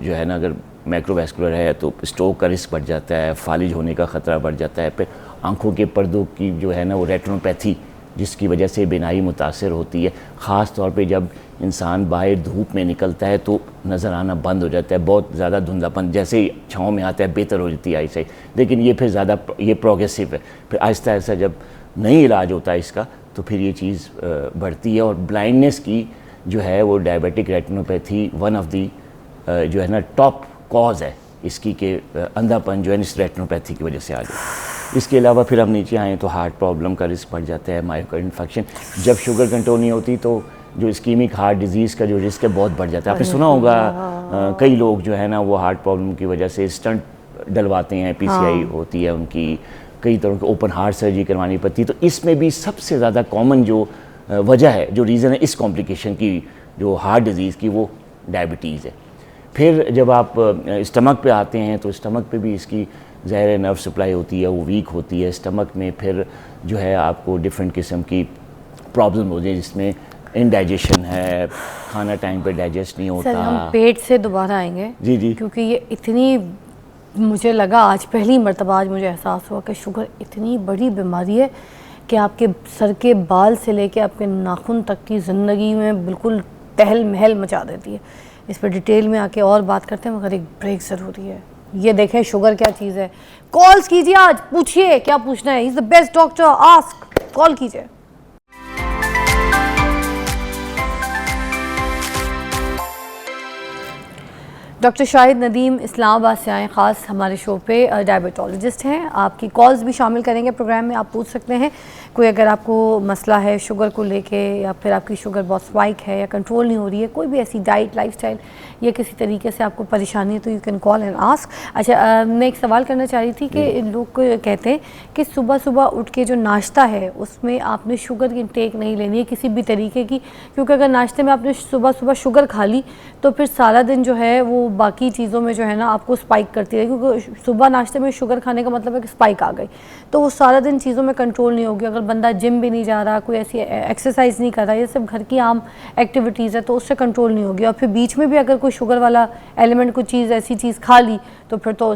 जो है ना, अगर मैक्रोवेस्कुलर है तो स्ट्रोक का रिस्क बढ़ जाता है, फालिज होने का ख़तरा बढ़ जाता है, फिर आँखों के पर्दों की जो है ना वो रेटिनोपैथी, जिसकी वजह से बीनाई मुतासर होती है। ख़ास तौर पे जब इंसान बाहर धूप में निकलता है तो नज़र आना बंद हो जाता है, बहुत ज़्यादा धुंधलापन, जैसे ही छाँव में आता है बेहतर हो जाती है आई साइट, लेकिन ये फिर ज़्यादा ये प्रोग्रेसिव है। फिर आहिस्ता आहिस्ता जब नहीं इलाज होता है इसका तो फिर ये चीज़ बढ़ती है। और ब्लाइंडनेस की जो है वो diabetic retinopathy one of the जो है ना टॉप कॉज है इसकी, के अंधापन जो है इस रेटिनोपैथी की वजह से आ जाए। इसके अलावा फिर हम नीचे आएँ तो हार्ट प्रॉब्लम का रिस्क बढ़ जाता है, मायोकार्डियल इन्फेक्शन। जब शुगर कंट्रोल नहीं होती तो जो इस्कीमिक हार्ट डिजीज़ का जो रिस्क है बहुत बढ़ जाता है। आपने सुना होगा कई लोग जो है ना वो हार्ट प्रॉब्लम की वजह से स्टंट डलवाते हैं, पीसीआई होती है उनकी, कई तरह की ओपन हार्ट सर्जरी करवानी पड़ती है। तो इसमें भी सबसे ज़्यादा कॉमन जो वजह है, जो रीज़न है इस कॉम्प्लिकेशन की, जो हार्ट डिजीज़ की, वो डायबिटीज़ है। फिर जब आप स्टमक पे आते हैं तो स्टमक पे भी इसकी ज़ाहिर नर्व सप्लाई होती है, वो वीक होती है। स्टमक में फिर जो है आपको डिफरेंट किस्म की प्रॉब्लम होती है, जिसमें इनडाइजेशन है, खाना टाइम पे डाइजेस्ट नहीं होता। सर हम पेट से दोबारा आएंगे जी जी, क्योंकि ये इतनी, मुझे लगा आज पहली मर्तबा आज मुझे एहसास हुआ कि शुगर इतनी बड़ी बीमारी है कि आपके सर के बाल से लेके आपके नाखून तक की ज़िंदगी में बिल्कुल तहल महल मचा देती है। इस पर डिटेल में आके और बात करते हैं, मगर एक ब्रेक ज़रूरी है। ये देखें शुगर क्या चीज़ है। कॉल्स कीजिए, आज पूछिए क्या पूछना है। Is the best doctor, ask, call कीजिए। डॉक्टर शाहिद नदीम इस्लामाबाद से आए, ख़ास हमारे शो पे डायबिटोलॉजिस्ट हैं। आपकी कॉल्स भी शामिल करेंगे प्रोग्राम में, आप पूछ सकते हैं कोई अगर आपको मसला है शुगर को लेके, या फिर आपकी शुगर बहुत स्पाइक है या कंट्रोल नहीं हो रही है, कोई भी ऐसी डाइट लाइफस्टाइल या किसी तरीके से आपको परेशानी है, तो you can call and ask. अच्छा, मैं एक सवाल करना चाह रही थी कि लोग कहते हैं कि सुबह सुबह उठ के जो नाश्ता है उसमें आपने शुगर की इंटेक नहीं लेनी है किसी भी तरीके की, क्योंकि अगर नाश्ते में आपने सुबह सुबह शुगर खा ली तो फिर सारा दिन जो है वो बाकी चीज़ों में जो है ना आपको स्पाइक करती है, क्योंकि सुबह नाश्ते में शुगर खाने का मतलब है कि स्पाइक आ गई तो वो सारा दिन चीज़ों में कंट्रोल नहीं होगी। अगर बंदा जिम भी नहीं जा रहा, कोई ऐसी एक्सरसाइज नहीं कर रहा, ये सब घर की आम एक्टिविटीज़ है, तो उससे कंट्रोल नहीं होगी। और फिर बीच में भी अगर कोई शुगर वाला एलिमेंट, कोई चीज़ ऐसी चीज़ खा ली तो फिर तो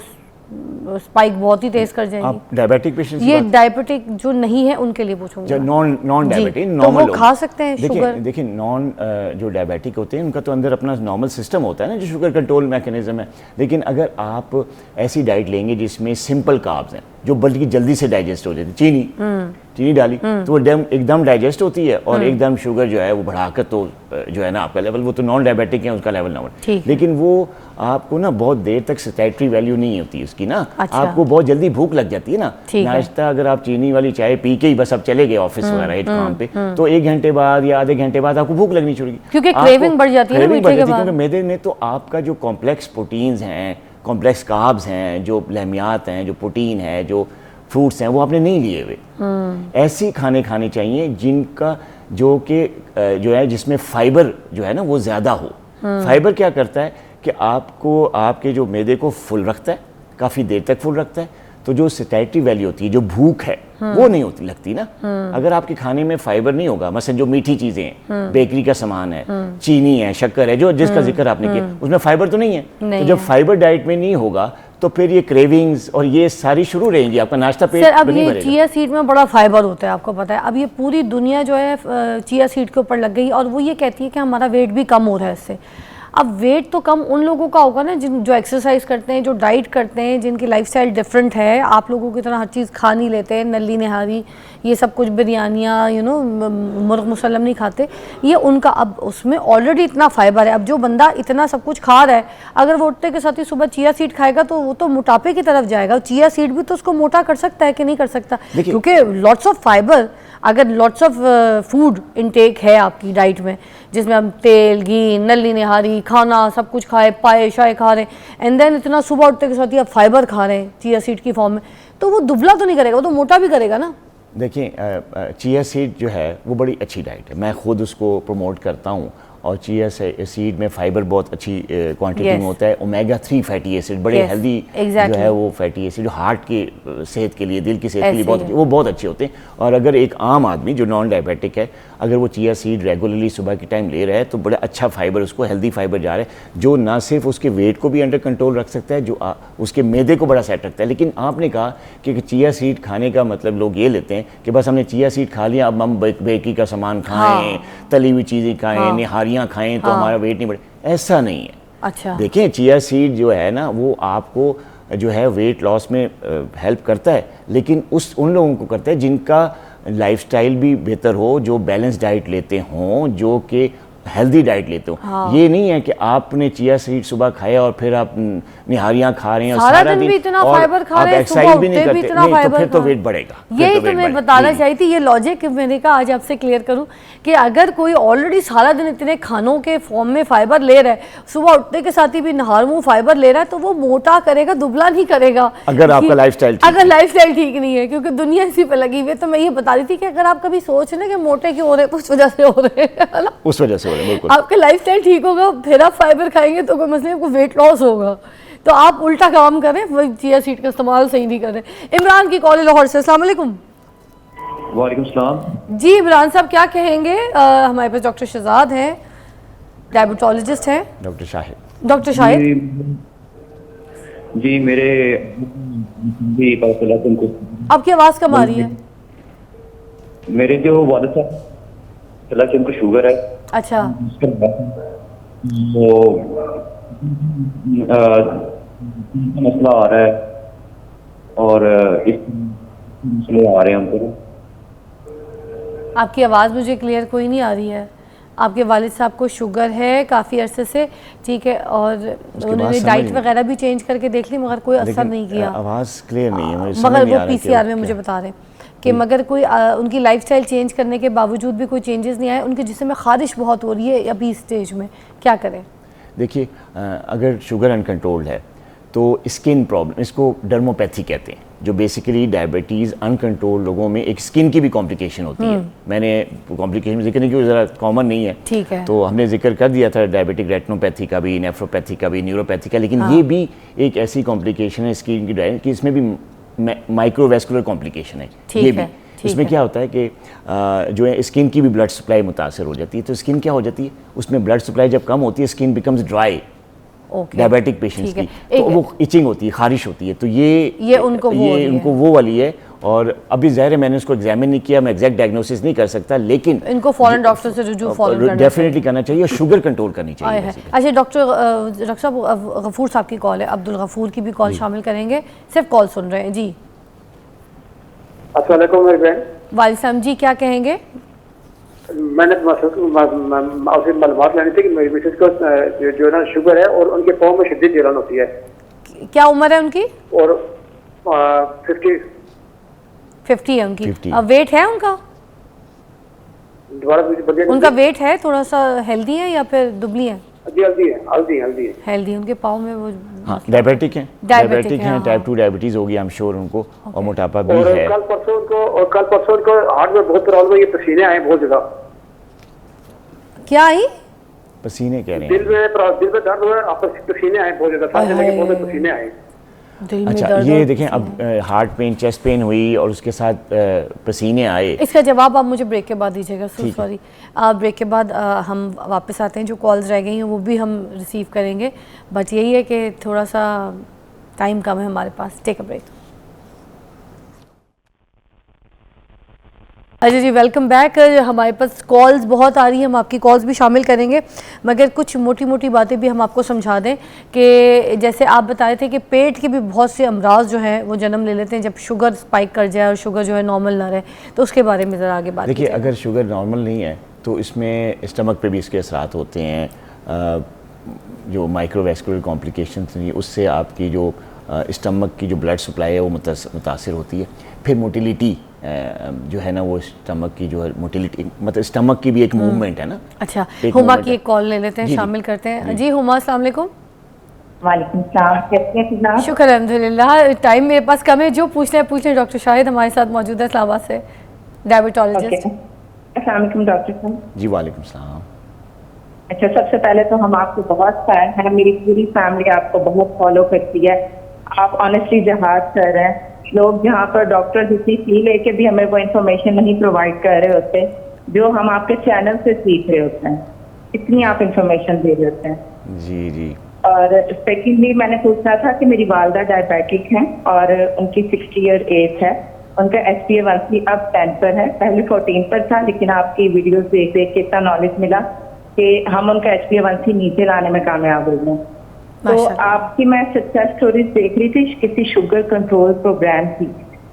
स्पाइक बहुत ही तेज कर जाएगी। आप डायबिटिक पेशेंट्स, ये डायबिटिक जो नहीं है उनके लिए पूछूंगी। नॉन डायबिटिक तो वो खा सकते हैं शुगर? देखिए नॉन जो डायबिटिक होते हैं उनका तो अंदर अपना नॉर्मल सिस्टम होता है ना, जो शुगर कंट्रोल मैकेनिज्म है। लेकिन अगर आप ऐसी डाइट लेंगे जिसमें सिंपल कार्ब्स हैं, जो बल्कि जल्दी से डाइजेस्ट हो जाती है, चीनी डाली तो वो एकदम डाइजेस्ट होती है, और एकदम शुगर जो है वो बढ़ाकर तो जो है ना आपका लेवल, वो तो नॉन डायबिटिक है, उसका लेवल ना बढ़े। लेकिन वो आपको ना बहुत देर तक सैटिस्फैक्टरी वैल्यू नहीं होती उसकी ना। अच्छा। आपको बहुत जल्दी भूख लग जाती है ना। नाश्ता अगर आप चीनी वाली चाय पी के ही बस आप चले गए ऑफिस वगैरह काम पे, तो 1 घंटे बाद या आधे घंटे बाद आपको भूख लगनी शुरू, क्योंकि क्रेविंग बढ़ जाती है मीठे के बाद। क्योंकि मैदे में तो आपका जो कॉम्प्लेक्स प्रोटीन्स हैं, कॉम्प्लेक्स कार्ब्स हैं, जो लहमियात हैं, जो प्रोटीन है, जो फ्रूट्स हैं वो आपने नहीं लिए हुए। ऐसे खाने खाने चाहिए जिनका जो है जिसमें फाइबर जो है ना वो ज़्यादा हो। फाइबर क्या करता है कि आपको आपके जो मैदे को फुल रखता है, काफ़ी देर तक फुल रखता है। तो जो सैटिस्फैक्टरी वैल्यू होती है, जो भूख है वो नहीं होती लगती ना। अगर आपके खाने में फाइबर नहीं होगा, मसलन जो मीठी चीज़ें हैं, बेकरी का सामान है, चीनी है, शक्कर है, जो जिसका जिक्र आपने किया, उसमें फाइबर तो नहीं है। तो जब फाइबर डाइट में नहीं होगा तो फिर ये क्रेविंग्स और ये सारी शुरू रहेंगी, आपका नाश्ता पेट अब ये चिया सीड में बड़ा फाइबर होता है, आपको पता है। अब ये पूरी दुनिया जो है चिया सीड के ऊपर लग गई और वो ये कहती है कि हमारा वेट भी कम हो रहा है इससे। अब वेट तो कम उन लोगों का होगा ना जो एक्सरसाइज करते हैं, जो डाइट करते हैं, जिनकी लाइफस्टाइल डिफरेंट है। आप लोगों की तरह हर चीज़ खा नहीं लेते, नली निहारी ये सब कुछ, बिरयानियाँ मुर्ग मुसल्लम नहीं खाते, ये उनका। अब उसमें ऑलरेडी इतना फाइबर है। अब जो बंदा इतना सब कुछ खा रहा है, अगर वो उठते के साथ ही सुबह चिया सीड खाएगा तो वो तो मोटापे की तरफ जाएगा। चिया सीड भी तो उसको मोटा कर सकता है कि नहीं कर सकता, क्योंकि लॉट्स ऑफ फाइबर। अगर लॉट्स ऑफ फूड इनटेक है आपकी डाइट में, जिसमें हम तेल, घी, नली निहारी, खाना सब कुछ खाए, पाए शाए खा रहे हैं, एंड देन इतना सुबह उठते के साथ ही आप फाइबर खा रहे हैं चिया सीड की फॉर्म में, तो वो दुबला तो नहीं करेगा, वो तो मोटा भी करेगा ना। देखिए, चिया सीड जो है वो बड़ी अच्छी डाइट है, मैं खुद उसको प्रमोट करता हूँ। और चिया सीड में फाइबर बहुत अच्छी क्वांटिटी में होता है। ओमेगा 3 फैटी एसिड बड़े हेल्दी जो है वो फैटी एसिड, जो हार्ट की सेहत के लिए, दिल की सेहत के लिए वो बहुत अच्छे होते हैं। और अगर एक आम आदमी जो नॉन डायबिटिक है, अगर वो चिया सीड रेगुलरली सुबह के टाइम ले रहा है तो बड़ा अच्छा फाइबर, उसको हेल्दी फाइबर जा रहा है, जो ना सिर्फ उसके वेट को भी अंडर कंट्रोल रख सकता है, जो उसके मैदे को बड़ा सेट रखता है। लेकिन आपने कहा कि चिया सीड खाने का मतलब लोग ये लेते हैं कि बस हमने चिया सीड खा लिया, अब हम बेकरी का सामान खाएं, तली हुई चीज़ें खाएं, निहारियाँ खाएं तो हमारा वेट नहीं बढ़े, ऐसा नहीं है। अच्छा, देखें, चिया सीड जो है ना वो आपको जो है वेट लॉस में हेल्प करता है, लेकिन उन लोगों को करता है जिनका लाइफस्टाइल भी बेहतर हो, जो बैलेंस डाइट लेते हों, जो कि हेल्दी डाइट लेते हो। ये नहीं है कि आपने चिया सीड सुबह खाया और फिर आप निहारियां खा रहे हैं सारा दिन भी इतना फाइबर खा रहे हैं, एक्सरसाइज भी नहीं करते, नहीं तो फिर तो वेट बढ़ेगा। यही तो मैं बताना चाहती थी, ये लॉजिक मैंने कहा आज आपसे क्लियर करूं कि अगर कोई ऑलरेडी सारा दिन इतने खानों के फॉर्म में फाइबर ले रहा है, सुबह उठने के साथ ही भी नहार मुंह फाइबर ले रहा है, तो वो मोटा करेगा, दुबला नहीं करेगा, अगर आपका लाइफस्टाइल ठीक नहीं है। क्योंकि दुनिया इसी पे लगी हुई है। तो मैं ये बता रही थी कि अगर आप कभी सोच रहे कि मोटे क्यों हो रहे हैं, उस वजह से हो रहे हैं, उस वजह से आपका लाइफस्टाइल ठीक होगा, फिर आप फाइबर खाएंगे तो कोई मसले, आपको वेट लॉस होगा। तो आप उल्टा काम करें, वही चिया सीड का इस्तेमाल सही नहीं कर रहे। इमरान की कॉल लाहौर से। अस्सलाम वालेकुम। वालेकुम सलाम जी इमरान साहब, क्या कहेंगे? हमारे पास डॉक्टर शहजाद हैं, डायबिटोलॉजिस्ट हैं। डॉक्टर शाहिद जी, मेरे भी पता चला तुमको। आपकी आवाज़ कम आ रही है। मेरे जो वालिद साहब चला कि उनको शुगर है। अच्छा, वो मसला आ रहा है और इस मसले आ रहे हैं उनको। आपकी आवाज़ मुझे क्लियर कोई नहीं आ रही है। आपके वालिद साहब को शुगर है काफ़ी अरसे से, ठीक है, और उन्होंने डाइट वगैरह भी चेंज करके देख ली मगर कोई असर नहीं किया। आवाज़ क्लियर नहीं है, मगर वो पीसीआर में मुझे बता रहे हैं कि मगर कोई उनकी लाइफस्टाइल चेंज करने के बावजूद भी कोई चेंजेस नहीं आए। उनके जिस्म में खारिश बहुत हो रही है अभी इस स्टेज में, क्या करें? देखिए, अगर शुगर अनकंट्रोल्ड है तो स्किन प्रॉब्लम, इसको डर्मोपैथी कहते हैं, जो बेसिकली डायबिटीज़ अनकंट्रोल लोगों में एक स्किन की भी कॉम्प्लिकेशन होती है। मैंने कॉम्प्लिकेशन जिक्र नहीं किया, ज़रा कॉमन नहीं है, ठीक है, तो हमने जिक्र कर दिया था डायबिटिक रेटिनोपैथी का भी, नेफ्रोपैथी का भी, न्यूरोपैथी का, लेकिन ये भी एक ऐसी कॉम्प्लिकेशन है स्किन की कि इसमें भी माइक्रोवेस्कुलर कॉम्प्लिकेशन है। ये भी इसमें क्या होता है कि जो है स्किन की भी ब्लड सप्लाई मुतासर हो जाती है। तो स्किन क्या हो जाती है, उसमें ब्लड सप्लाई जब कम होती है, skin becomes dry, diabetic patients की, तो वो इचिंग होती है, खारिश होती है। तो ये उनको वो वाली है। और अभी ज़ाहिर है मैंने उसको एग्जामिन नहीं किया, मैं एग्जैक्ट डायग्नोसिस नहीं कर सकता, लेकिन इनको फौरन डॉक्टर से रुजू डेफिनेटली करना चाहिए और शुगर कंट्रोल करनी चाहिए। अच्छा डॉक्टर साहब, गफूर साहब की कॉल है, अब्दुल गफूर की भी कॉल शामिल करेंगे, सिर्फ कॉल सुन रहे हैं। जी अस्सलाम वालेकुम मेरी बहन। वालिद जी क्या कहेंगे? मैंने आपसे मालूमात लेनी थी कि मेरी मिसेज को जो ना शुगर है और उनके पाँव में शदीद जलन होती है। क्या उम्र है उनकी? और 50 है उनकी। वेट है उनका? दोबारा उनका वेट है, थोड़ा सा हेल्दी है या फिर दुबली है? जी हल्दी है। हेल्दी, उनके पाँव में वो हाँ डायबिटिक हैं, टाइप 2 डायबिटीज़ होगी आई एम श्योर उनको, और मोटापा भी और है। कल परसों उनको हार्ट में बहुत प्रॉब्लम है, ये पसीने आए बहुत ज़्यादा। क्या आई? पसीने कह रहे दिल हैं। में दर्द हुआ, आपस पसीने आए बहुत ज़्यादा, सांस लेने के बहुत पसीने आए। दिल में अच्छा दर्द ये और देखें अब हार्ट पेन, चेस्ट पेन हुई और उसके साथ पसीने आए। इसका जवाब आप मुझे ब्रेक के बाद दीजिएगा। सॉरी, ब्रेक के बाद हम वापस आते हैं, जो कॉल्स रह गई हैं वो भी हम रिसीव करेंगे, बट यही है कि थोड़ा सा टाइम कम है हमारे पास। Take a break. अच्छा जी, वेलकम बैक। हमारे पास कॉल्स बहुत आ रही हैं, हम आपकी कॉल्स भी शामिल करेंगे, मगर कुछ मोटी मोटी बातें भी हम आपको समझा दें कि जैसे आप बता रहे थे कि पेट के भी बहुत से अमराज जो हैं वो जन्म ले लेते हैं जब शुगर स्पाइक कर जाए और शुगर जो है नॉर्मल ना रहे, तो उसके बारे में ज़रा आगे बात देखिए अगर शुगर नॉर्मल नहीं है तो इसमें स्टमक पे भी इसके असरात होते हैं, जो माइक्रोवेस्कुलर कॉम्प्लिकेशंस नहीं, उससे आपकी जो स्टमक की जो ब्लड सप्लाई है वो मुतासिर होती है। फिर मोटिलिटी जो है ना, वो स्टमक की जो है मोटिलिटी, मतलब स्टमक की भी एक मूवमेंट है ना। अच्छा, हुमा की एक कॉल ले लेते हैं, शामिल करते हैं। जी हुमा, अस्सलाम वालेकुम। वालेकुम सलाम, कैसे हैं जनाब? शुक्र अल्हम्दुलिल्लाह। टाइम मेरे पास कम है, जो पूछना है पूछ लें। डॉक्टर शाहिद हमारे साथ मौजूद है इस्लामाबाद से, डायबिटोलॉजिस्ट। अस्सलाम वालेकुम डॉक्टर साहब। जी वालेकुम सलाम। अच्छा, सबसे पहले तो हम आपको बहुत फैन हैं, मेरी पूरी फैमिली आपको बहुत फॉलो करती है। आप ऑनेस्टली जहाज कर रहे हैं। लोग यहाँ पर डॉक्टर जितनी फी लेके भी हमें वो इन्फॉर्मेशन नहीं प्रोवाइड कर रहे होते जो हम आपके चैनल से सीख रहे होते हैं, इतनी आप इन्फॉर्मेशन दे रहे होते हैं। जी जी। और सेकेंडली मैंने पूछना था कि मेरी वालदा डायबिटिक हैं और उनकी 60 ईयर एज है। उनका HbA1c अब 10 पर है, पहले 14 पर था, लेकिन आपकी वीडियोस देख देख के इतना नॉलेज मिला कि हम उनका HbA1c नीचे लाने में कामयाब हो गए। तो आपकी मैं सक्सेस स्टोरीज देख रही थी, किसी शुगर कंट्रोल प्रोग्राम की,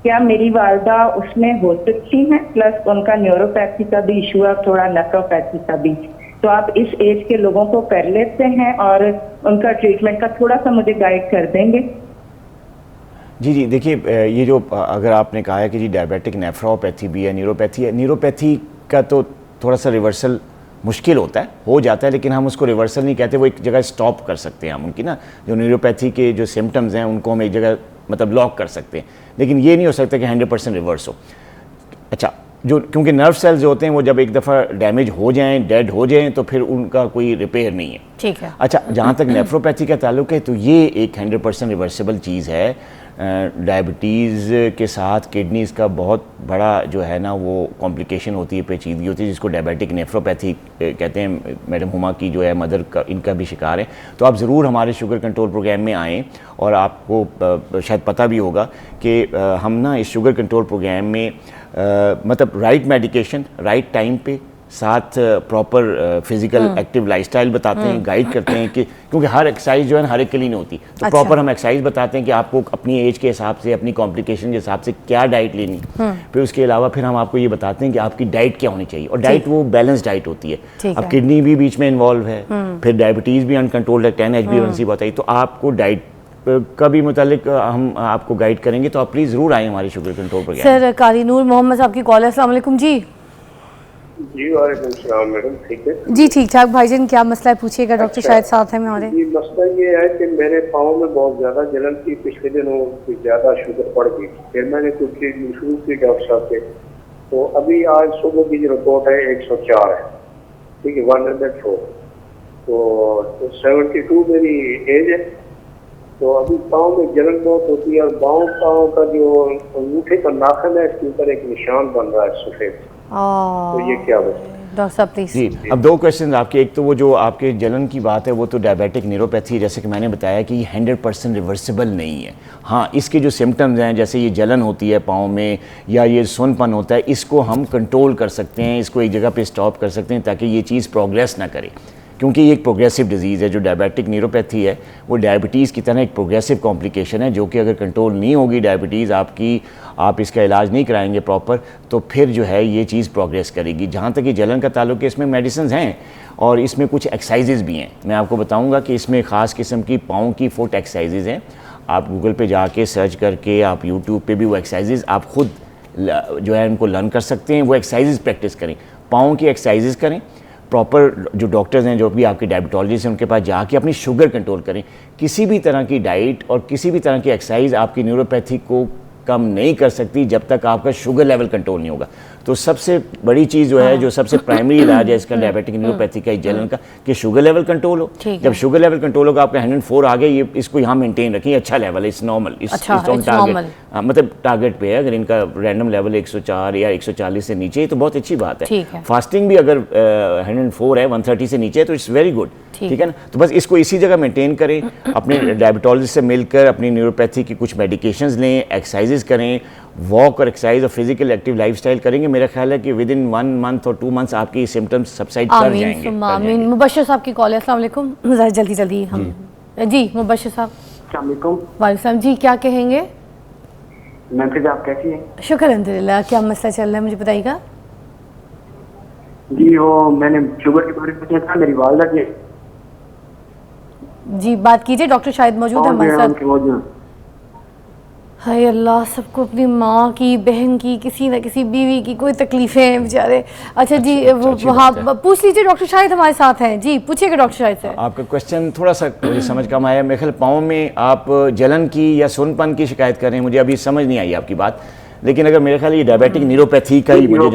क्या मेरी वालदा उसमें हो सकती हैं? प्लस उनका न्यूरोपैथी का भी इशू है, थोड़ा नेफ्रोपैथी का भी। तो आप इस एज के लोगों को कर लेते हैं और उनका ट्रीटमेंट का थोड़ा सा मुझे गाइड कर देंगे? जी जी, देखिए ये जो अगर आपने कहा है कि जी डायबिटिक नेफ्रोपैथी भी है, न्यूरोपैथी है, न्यूरोपैथी का तो थोड़ा सा रिवर्सल मुश्किल होता है, हो जाता है, लेकिन हम उसको रिवर्सल नहीं कहते, वो एक जगह स्टॉप कर सकते हैं हम उनकी ना, जो न्यूरोपैथी के जो सिम्टम्स हैं उनको हम एक जगह मतलब लॉक कर सकते हैं, लेकिन ये नहीं हो सकता कि 100% रिवर्स हो। अच्छा, जो क्योंकि नर्व सेल्स जो होते हैं वो जब एक दफ़ा डैमेज हो जाएं, डेड हो जाएं, तो फिर उनका कोई रिपेयर नहीं है। ठीक है। अच्छा, जहाँ तक नेफ्रोपैथी का ताल्लुक है तो ये एक 100% रिवर्सिबल चीज़ है। डायबिटीज़ के साथ किडनीज़ का बहुत बड़ा जो है ना वो कॉम्प्लिकेशन होती है, पेचीदगी होती है, जिसको डायबिटिक नेफ्रोपैथी कहते हैं। मैडम हुमा की जो है मदर का, इनका भी शिकार है। तो आप ज़रूर हमारे शुगर कंट्रोल प्रोग्राम में आएँ, और आपको शायद पता भी होगा कि हम ना इस शुगर कंट्रोल प्रोग्राम में मतलब राइट मेडिकेशन राइट टाइम पे, साथ प्रॉपर फिजिकल एक्टिव लाइफस्टाइल बताते हैं, गाइड करते हैं कि क्योंकि हर एक्सरसाइज जो है हर एक के लिए नहीं होती, तो प्रॉपर हम एक्सरसाइज बताते हैं कि आपको अपनी एज के हिसाब से, अपनी कॉम्प्लिकेशन के हिसाब से क्या डाइट लेनी। फिर उसके अलावा फिर हम आपको ये बताते हैं कि आपकी डाइट क्या होनी चाहिए, और डाइट वो बैलेंस डाइट होती है। अब किडनी भी बीच में इन्वॉल्व है, फिर डायबिटीज़ भी अनकंट्रोल्ड है, 10 HbA1c बताइए, तो आपको डाइट का भी मुतालिक हम आपको गाइड करेंगे। तो आप प्लीज़ ज़रूर आएँ हमारे शुगर कंट्रोल प्रोग्राम। सर कारी नूर मोहम्मद साहब की कॉल है। अस्सलाम वालेकुम जी। जी वालेकुम सलाम मैडम, ठीक है जी ठीक ठाक। भाईजान क्या मसला है पूछिएगा, डॉक्टर शायद साथ है हमारे। जी मसला ये है कि मेरे पाँव में बहुत ज़्यादा जलन थी, पिछले दिनों कुछ ज़्यादा शुगर बढ़ गई, फिर मैंने कुछ चीज़ शुरू की डॉक्टर साहब से, तो अभी आज सुबह की जो रिपोर्ट है 104 है, ठीक है 104, तो 72 मेरी एज है। तो अभी पाँव में जलन बहुत होती है, और बाँव पाँव का जो अंगूठे का नाखून है इसके ऊपर एक निशान बन रहा है सफ़ेद, तो ये क्या होता है? डॉक्टर साहब प्लीज। जी, अब दो क्वेश्चन आपके। एक तो वो जो आपके जलन की बात है वो तो डायबिटिक न्यूरोपैथी है, जैसे कि मैंने बताया कि ये 100% रिवर्सिबल नहीं है। हाँ, इसके जो सिम्टम्स हैं, जैसे ये जलन होती है पाँव में या ये सुनपन होता है, इसको हम कंट्रोल कर सकते हैं, इसको एक जगह पे स्टॉप कर सकते हैं ताकि ये चीज़ प्रोग्रेस ना करे, क्योंकि ये एक प्रोग्रेसिव डिजीज़ है। जो डायबिटिक न्यूरोपैथी है वो डायबिटीज़ की तरह एक प्रोग्रेसिव कॉम्प्लिकेशन है, जो कि अगर कंट्रोल नहीं होगी डायबिटीज़ आपकी, आप इसका इलाज नहीं कराएंगे प्रॉपर, तो फिर जो है ये चीज़ प्रोग्रेस करेगी। जहाँ तक ये जलन का ताल्लुक है, इसमें मेडिसिन हैं और इसमें कुछ एक्सरसाइजेज़ भी हैं। मैं आपको बताऊँगा कि इसमें ख़ास किस्म की पाँव की फुट एक्सरसाइजेज़ हैं। आप गूगल पे जाके सर्च करके, आप यूट्यूब पे भी वो एक्सरसाइजेज़ आप खुद जो है उनको लर्न कर सकते हैं। वो एक्सरसाइजेज़ प्रैक्टिस करें, पाँव की एक्सरसाइजेज़ करें, प्रॉपर जो डॉक्टर्स हैं, जो भी आपके डायबिटोलॉजिस्ट हैं, उनके पास जाके अपनी शुगर कंट्रोल करें। किसी भी तरह की डाइट और किसी भी तरह की एक्सरसाइज आपकी न्यूरोपैथी को कम नहीं कर सकती जब तक आपका शुगर लेवल कंट्रोल नहीं होगा। तो सबसे बड़ी चीज़ जो है, जो सबसे प्राइमरी इलाज है इसका डायबिटिक न्यूरोपैथी का, जलन का, कि शुगर लेवल कंट्रोल हो। जब शुगर लेवल कंट्रोल होगा, आपका 104 आ गया, ये इसको यहाँ मेंटेन रखें, अच्छा लेवल है, इस नॉर्मल, इस टारगेट, मतलब टारगेट पे है। अगर इनका रैंडम लेवल 104 या 140 से नीचे है तो बहुत अच्छी बात है। फास्टिंग भी अगर 104 है, 130 से नीचे है तो इट्स वेरी गुड, ठीक है ना। तो बस इसको इसी जगह मेंटेन करें, अपने डायबिटोलॉजिस्ट से मिलकर अपनी न्यूरोपैथी की कुछ मेडिकेशंस लें, एक्सरसाइजेज करें, वॉक और एक्सरसाइज और फिजिकल एक्टिव लाइफस्टाइल करेंगे। मेरा ख्याल है कि विद इन 1 मंथ और 2 मंथ्स आपकी सिम्टम्स सबसाइड कर जाएंगे। आमीन। मुबश्शिर साहब की कॉल है। अस्सलाम वालेकुम। जल्दी हम जी मुबश्शिर साहब। अस्सलाम वालेकुम। वालेकुम जी, क्या कहेंगे? महफिज, आप कैसी हैं? शुक्र अल्हम्दुलिल्लाह। क्या मसला चल रहा है, मुझे बताइएगा। जी वो मैंने शुगर के बारे में पूछा था, मेरी वालदा की। जी बात कीजिए, डॉक्टर शायद मौजूद है हमारे साथ। हाय अल्लाह, सबको अपनी माँ की, बहन की, किसी न किसी बीवी की कोई तकलीफें हैं बेचारे। अच्छा जी, वो वहाँ पूछ लीजिए, डॉक्टर शाहिद हमारे साथ हैं। जी पूछिएगा डॉक्टर शाहिद से। आपका क्वेश्चन थोड़ा सा मुझे समझ कम आया। मेरे ख्याल पाँव में आप जलन की या सुनपन की शिकायत कर रहे हैं, मुझे अभी समझ नहीं आई आपकी बात। लेकिन अगर मेरे ख्याल ये डायबिटिक न्यूरोपैथी का ही मुझे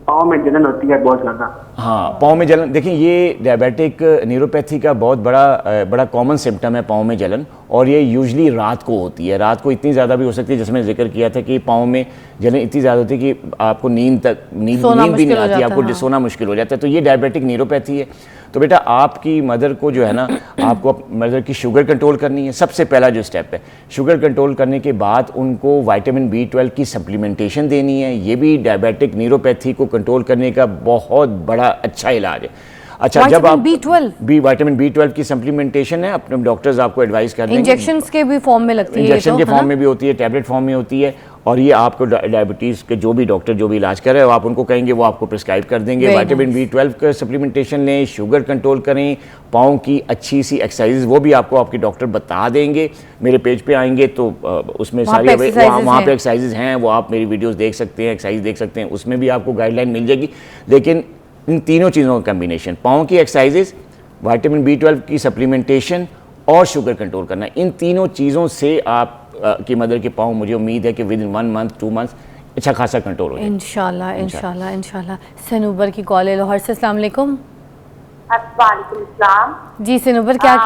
पाँव में जलन होती है बहुत ज़्यादा। हाँ, पाँव में जलन, देखिए ये डायबिटिक न्यूरोपैथी का बहुत बड़ा कॉमन सिम्टम है पाँव में जलन, और ये यूजली रात को होती है। रात को इतनी ज़्यादा भी हो सकती है, जिसमें जिक्र किया था कि पाँव में जलन इतनी ज़्यादा होती है कि आपको नींद भी नहीं आती, आपको सोना मुश्किल हो जाता है। तो ये डायबिटिक न्यूरोपैथी है। तो बेटा आपकी मदर को जो है ना, आपको मदर की शुगर कंट्रोल करनी है। सबसे पहला जो स्टेप है, शुगर कंट्रोल करने के बाद उनको विटामिन B12 की सप्लीमेंटेशन देनी है। ये भी डायबिटिक न्यूरोपैथी को कंट्रोल करने का बहुत बड़ा अच्छा इलाज है। अच्छा, जब आप विटामिन B12 की सप्लीमेंटेशन है, अपने डॉक्टर्स आपको एडवाइस कर देंगे। इंजेक्शंस के भी फॉर्म में लगती है, इंजेक्शन के फॉर्म में भी होती है, टैबलेट फॉर्म में होती है। और ये आपको डायबिटीज़ के जो भी डॉक्टर जो भी इलाज कर रहे हो, आप उनको कहेंगे, वो आपको प्रिस्क्राइब कर देंगे। विटामिन B12 का सप्लीमेंटेशन लें, शुगर कंट्रोल करें, पाँव की अच्छी सी एक्सरसाइज वो भी आपको आपके डॉक्टर बता देंगे। मेरे पेज पे आएंगे तो उसमें सारी वहाँ पे एक्सरसाइजेज हैं, वो आप मेरी वीडियोज़ देख सकते हैं, एक्सरसाइज देख सकते हैं, उसमें भी आपको गाइडलाइन मिल जाएगी। लेकिन इन तीनों चीज़ों का कम्बिनेशन, पाँव की एक्सरसाइजेज, विटामिन B12 की सप्लीमेंटेशन और शुगर कंट्रोल करना, इन तीनों चीज़ों से आप की मदर के पाँव, मुझे उम्मीद है कि विद इन 1 मंथ 2 मंथ्स अच्छा खासा कंट्रोल हो जाए इंशाल्लाह। इंशाल्लाह इंशाल्लाह। सनूबर की कॉल है लाहौर से। अस्सलाम वालेकुम। अस्सलाम सलाम। जी सनूबर, क्या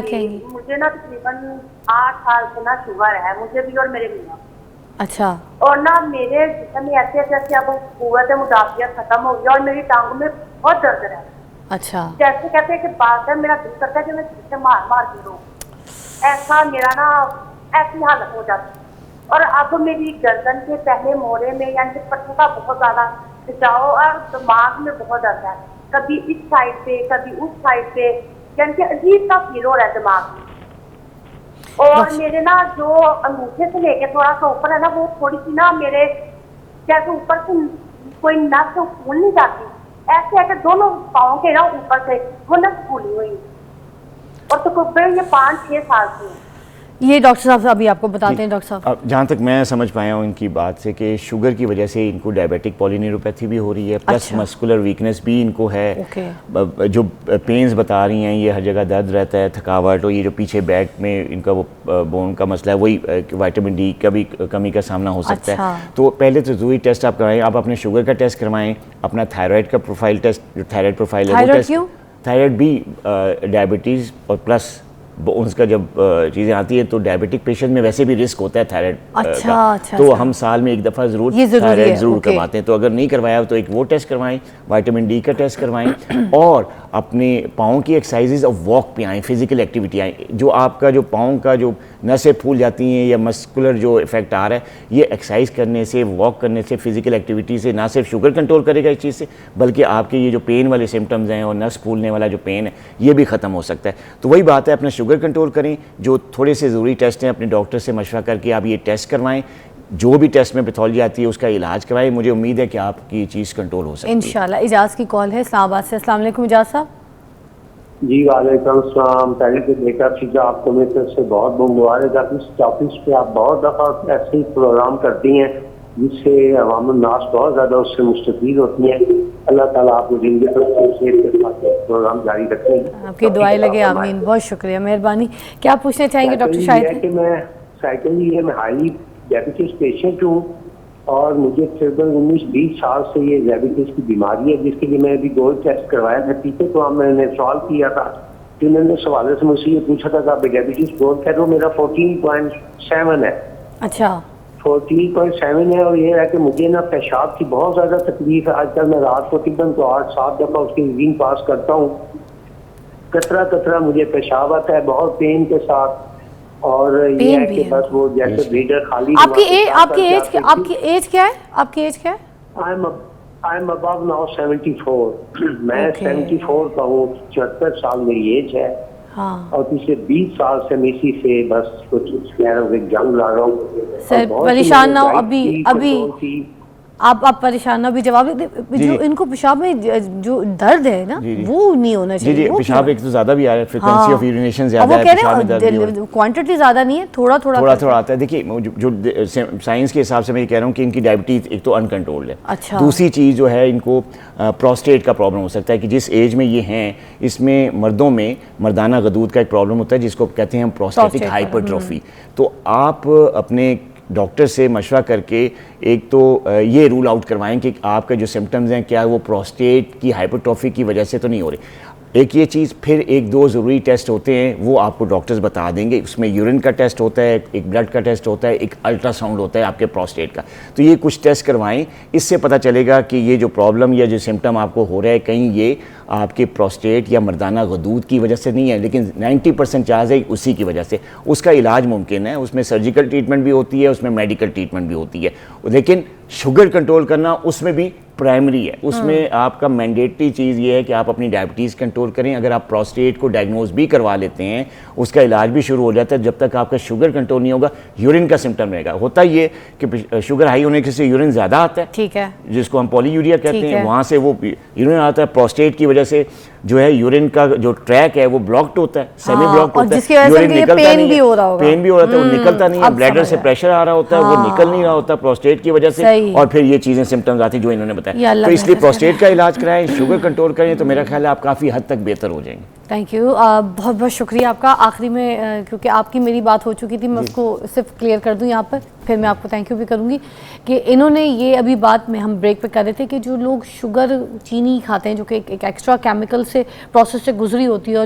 कहेंगी? मुझे ना तकरीबन 8 साल से ना शुगर है, मुझे भी और मेरे मियां। अच्छा। और ना मेरे जिस्म में ऐसे जैसे अब कुव्वत मुदाफियत खत्म हो गया और मेरी टांगों में बहुत दर्द है। अच्छा। जैसे कहते हैं कि बात है, मेरा दिल करता है कि मैं से मार के रो, ऐसा मेरा ना ऐसी हालत हो जाती है। और अब मेरी गर्दन के पहले मोड़े में यानी पट्टों का बहुत ज्यादा खिंचाव और दिमाग में बहुत दर्द है, कभी इस साइड पे कभी उस साइड पे, यानी कि अजीब सा फील हो रहा है दिमाग में। और मेरे ना जो अंगूठे से लेके थोड़ा सा ऊपर है ना, वो थोड़ी सी ना मेरे जैसे ऊपर से कोई नस फूल नहीं जाती, ऐसे है कि दोनों पाँव के ना ऊपर से वो नस फूली हुई। और तो ये 5-6 साल से ये डॉक्टर साहब अभी आपको बताते हैं। डॉक्टर साहब, जहाँ तक मैं समझ पाया हूँ इनकी बात से कि शुगर की वजह से इनको डायबिटिक पॉलीन्यूरोपैथी भी हो रही है, प्लस मस्कुलर वीकनेस भी इनको है। जो पेन्स बता रही हैं, ये हर जगह दर्द रहता है, थकावट, और ये जो पीछे बैक में इनका वो बोन का मसला है, वही विटामिन D का भी कमी का सामना हो सकता है। तो पहले तो ज़रूरी टेस्ट आप करवाएं, आप अपने शुगर का टेस्ट करवाएं, अपना थायराइड का प्रोफाइल टेस्ट, जो थायराइड प्रोफाइल है वो टेस्ट। थायराइड भी डायबिटीज़ और प्लस उसका जब चीज़ें आती है तो डायबिटिक पेशेंट में वैसे भी रिस्क होता है थायराइड का। तो हम साल में एक दफ़ा ज़रूर थायराइड ज़रूर करवाते हैं। तो अगर नहीं करवाया तो एक वो टेस्ट करवाएं, विटामिन D का टेस्ट करवाएं, और अपने पाँव की एक्सरसाइजेज और वॉक पे आएँ, फिजिकल एक्टिविटी आएँ। जो आपका जो पाँव का जो नसें फूल जाती हैं या मस्कुलर जो इफेक्ट आ रहा है, ये एक्सरसाइज करने से, वॉक करने से, फिजिकल एक्टिविटी से ना सिर्फ शुगर कंट्रोल करेगा इस चीज़ से, बल्कि आपके ये जो पेन वाले सिम्टम्स हैं और नस फूलने वाला जो पेन है, ये भी ख़त्म हो सकता है। तो वही बात है, अपना शुगर कंट्रोल करें, जो थोड़े से ज़रूरी टेस्ट हैं अपने डॉक्टर से मशवरा करके आप ये टेस्ट करवाएं, जो भी टेस्ट में पैथोलॉजी आती है उसका इलाज करवाएं। मुझे उम्मीद है कि आपकी ये चीज़ कंट्रोल हो सकती है इंशाल्लाह। इजाज़ की कॉल है इस्लामाबाद से। अस्सलाम वालेकुम इजाज़ साहब। जी वालेकुम सलाम। पहले तो बेटा चीज़ा आपको मेरी तरफ से बहुत बहुत मुबारक। आप इस टॉपिक पे आप बहुत दफ़ा ऐसे ही प्रोग्राम करती हैं जिससे अवाम नास बहुत ज़्यादा उससे मुस्तफीद होती है। अल्लाह ताला आपको ज़िंदगी के साथ प्रोग्राम जारी रखें। आपकी दुआएं लगे, आमीन। बहुत शुक्रिया, मेहरबानी। क्या पूछना चाहेंगे डॉक्टर शाहिद? कि मैं सेकेंडली ये मैं हाईली डायबिटीज पेशेंट हूँ और मुझे तकरीबन 19-20 साल से ये डायबिटीज की बीमारी है, जिसके लिए मैं अभी गोल्ड टेस्ट करवाया था पीछे। तो मैंने सवाल किया था कि मैंने सवाल से मुझसे ये पूछा था कि आप डायबिटीज गोल्ड टेस्ट हो, मेरा 14.7 है। अच्छा, 14.7 है। और ये है कि मुझे ना पेशाब की बहुत ज़्यादा तकलीफ है। आजकल मैं रात को तकरीबन तो 8-7 दफ़ा उसकी यूरिन पास करता हूँ। कतरा कतरा मुझे पेशाब आता है बहुत पेन के साथ। और ये है कि बस वो जैसे ब्लीडर खाली। आपकी एज क्या है? आपकी एज क्या है? I am above now 74। मैं 74 का हूँ, 74 साल मेरी एज है। हाँ। और पिछले 20 साल से मैं इसी से बस कुछ जंग ला रहा हूँ। सर परेशान ना हो, अभी आप परेशान ना, अभी जवाब जो इनको पेशाब में जो दर्द है ना वो नहीं होना चाहिए। जी, पेशाब एक तो ज्यादा भी आ रहा है, फ्रीक्वेंसी ऑफ यूरिनेशन ज्यादा है, पेशाब में दर्द, क्वांटिटी ज्यादा नहीं है, थोड़ा आता है। देखिए जो साइंस के हिसाब से मैं ये कह रहा हूँ कि इनकी डायबिटीज एक तो अनकंट्रोल्ड है। अच्छा। दूसरी चीज़ जो है, इनको प्रोस्टेट का प्रॉब्लम हो सकता है कि जिस एज में ये हैं, इसमें मर्दों में मर्दाना गदूद का एक प्रॉब्लम होता है जिसको कहते हैं हम प्रोस्टेटिक हाइपरट्रोफी। तो आप अपने डॉक्टर से मशवरा करके एक तो ये रूल आउट करवाएं कि आपके जो सिम्टम्स हैं क्या वो प्रोस्टेट की हाइपरट्रोफी की वजह से तो नहीं हो रही। एक ये चीज़, फिर एक दो ज़रूरी टेस्ट होते हैं वो आपको डॉक्टर्स बता देंगे। उसमें यूरिन का टेस्ट होता है, एक ब्लड का टेस्ट होता है, एक अल्ट्रासाउंड होता है आपके प्रोस्टेट का। तो ये कुछ टेस्ट करवाएं, इससे पता चलेगा कि ये जो प्रॉब्लम या जो सिम्टम आपको हो रहा है कहीं ये आपके प्रोस्टेट या मर्दाना गदूद की वजह से नहीं है, लेकिन 90% चांस है उसी की वजह से। उसका इलाज मुमकिन है, उसमें सर्जिकल ट्रीटमेंट भी होती है, उसमें मेडिकल ट्रीटमेंट भी होती है। लेकिन शुगर कंट्रोल करना उसमें भी प्राइमरी है। उसमें आपका मैंडेटरी चीज़ ये है कि आप अपनी डायबिटीज़ कंट्रोल करें। अगर आप प्रोस्टेट को डायग्नोज भी करवा लेते हैं, उसका इलाज भी शुरू हो जाता है। जब तक आपका शुगर कंट्रोल नहीं होगा, यूरिन का सिम्टम रहेगा। होता ये कि शुगर हाई होने से यूरिन ज़्यादा आता है, ठीक है, जिसको हम पॉलीयूरिया कहते हैं, वहाँ से वो यूरिन आता है। प्रोस्टेट की वजह से जो है यूरिन का जो ट्रैक है वो ब्लॉक्ड होता है, सेमी ब्लॉक्ड होता है, यूरिन निकलता नहीं है, पेन भी हो रहा है, वो निकलता नहीं है, ब्लैडर से प्रेशर आ रहा होता है, वो निकल नहीं रहा होता प्रोस्टेट की वजह से, और फिर ये चीज़ें सिम्टम्स आती हैं जो इन्होंने बताया। तो इसलिए प्रोस्टेट का इलाज कराएं, शुगर कंट्रोल करें, तो मेरा ख्याल है आप काफ़ी हद तक बेहतर हो जाएंगे। थैंक यू, बहुत बहुत शुक्रिया आपका। आखिरी में क्योंकि आपकी मेरी बात हो चुकी थी, मैं उसको सिर्फ क्लियर कर दूं यहाँ पर, फिर मैं आपको थैंक यू भी करूँगी कि इन्होंने ये अभी बात में हम ब्रेक पे कर रहे थे कि जो लोग शुगर चीनी खाते हैं जो कि एक एक्स्ट्रा केमिकल से प्रोसेस से गुजरी होती है और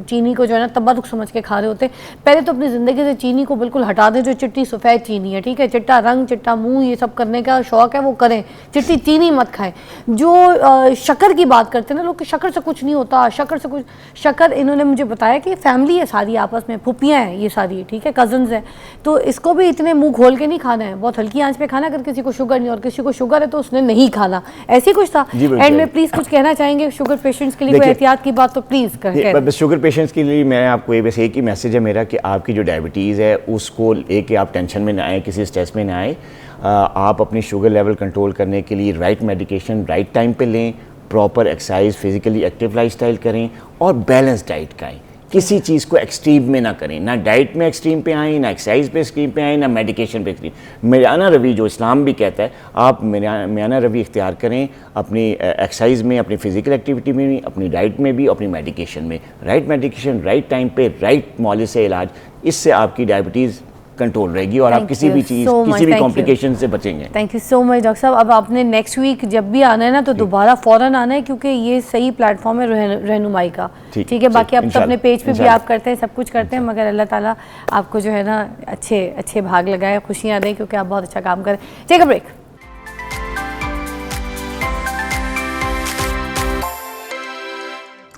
चीनी को जो है ना तबरुक समझ के खा रहे होते हैं, पहले तो अपनी ज़िंदगी से चीनी को बिल्कुल हटा दें। जो चिट्टी सफ़ेद चीनी है, ठीक है, चिट्टा रंग चिट्टा मुँह ये सब करने का शौक़ है वो करें, चिट्टी चीनी मत खाएं। जो शक्कर की बात करते हैं ना लोग कि शक्कर से कुछ नहीं होता, शक्कर से कुछ, शक्कर इन्होंने मुझे बताया कि फैमिली है सारी, आपस में फुप्पियाँ हैं ये सारी, ठीक है, कजन्स हैं, तो इसको भी इतने मुंह खोल के नहीं खाना है, बहुत हल्की आंच पे खाना। अगर किसी को शुगर नहीं और किसी को शुगर है तो उसने नहीं खाना, ऐसे कुछ था। एंड में प्लीज़ कुछ कहना चाहेंगे शुगर पेशेंट्स के लिए, कोई एहतियात की बात तो प्लीज़ करें। शुगर पेशेंट्स के लिए मैं आपको बस एक ही मैसेज है मेरा कि आपकी जो डायबिटीज़ है उसको लेके आप टेंशन में ना आए, किसी स्ट्रेस में ना आए। आप अपनी शुगर लेवल कंट्रोल करने के लिए राइट मेडिकेशन राइट टाइम पे लें, proper exercise, physically active lifestyle करें और बैलेंस डाइट खाएं। किसी चीज़ को एक्सट्रीम में ना करें, ना डाइट में एक्सट्रीम पे आएँ, ना एक्सरसाइज पे एक्सट्रीम पे आएँ, ना मेडिकेशन पे एक्सट्रीम। मियाना रवि जो इस्लाम भी कहता है, आप मियाना रवि इख्तियार करें अपनी एक्सरसाइज में, अपनी फिजिकल एक्टिविटी में भी, अपनी डाइट में भी, अपनी मेडिकेशन में। राइट मेडिकेशन राइट टाइम पे, राइट मौलिक से इलाज, इससे आपकी डायबिटीज़ कंट्रोल रहेगी और आप किसी भी चीज़ किसी भी कॉम्प्लिकेशन से बचेंगे। Thank you so much doctor साहब। अब आपने नेक्स्ट वीक जब भी आना है ना तो दोबारा फ़ौरन आना है, क्योंकि ये सही प्लेटफॉर्म है रहनुमाई का, ठीक है। बाकी आप तो अपने पेज पे भी आप करते हैं, सब कुछ करते हैं, मगर अल्लाह ताला आपको जो है ना अच्छे भाग लगाए, खुशियाँ दें, क्योंकि आप बहुत अच्छा काम करें। Take a break.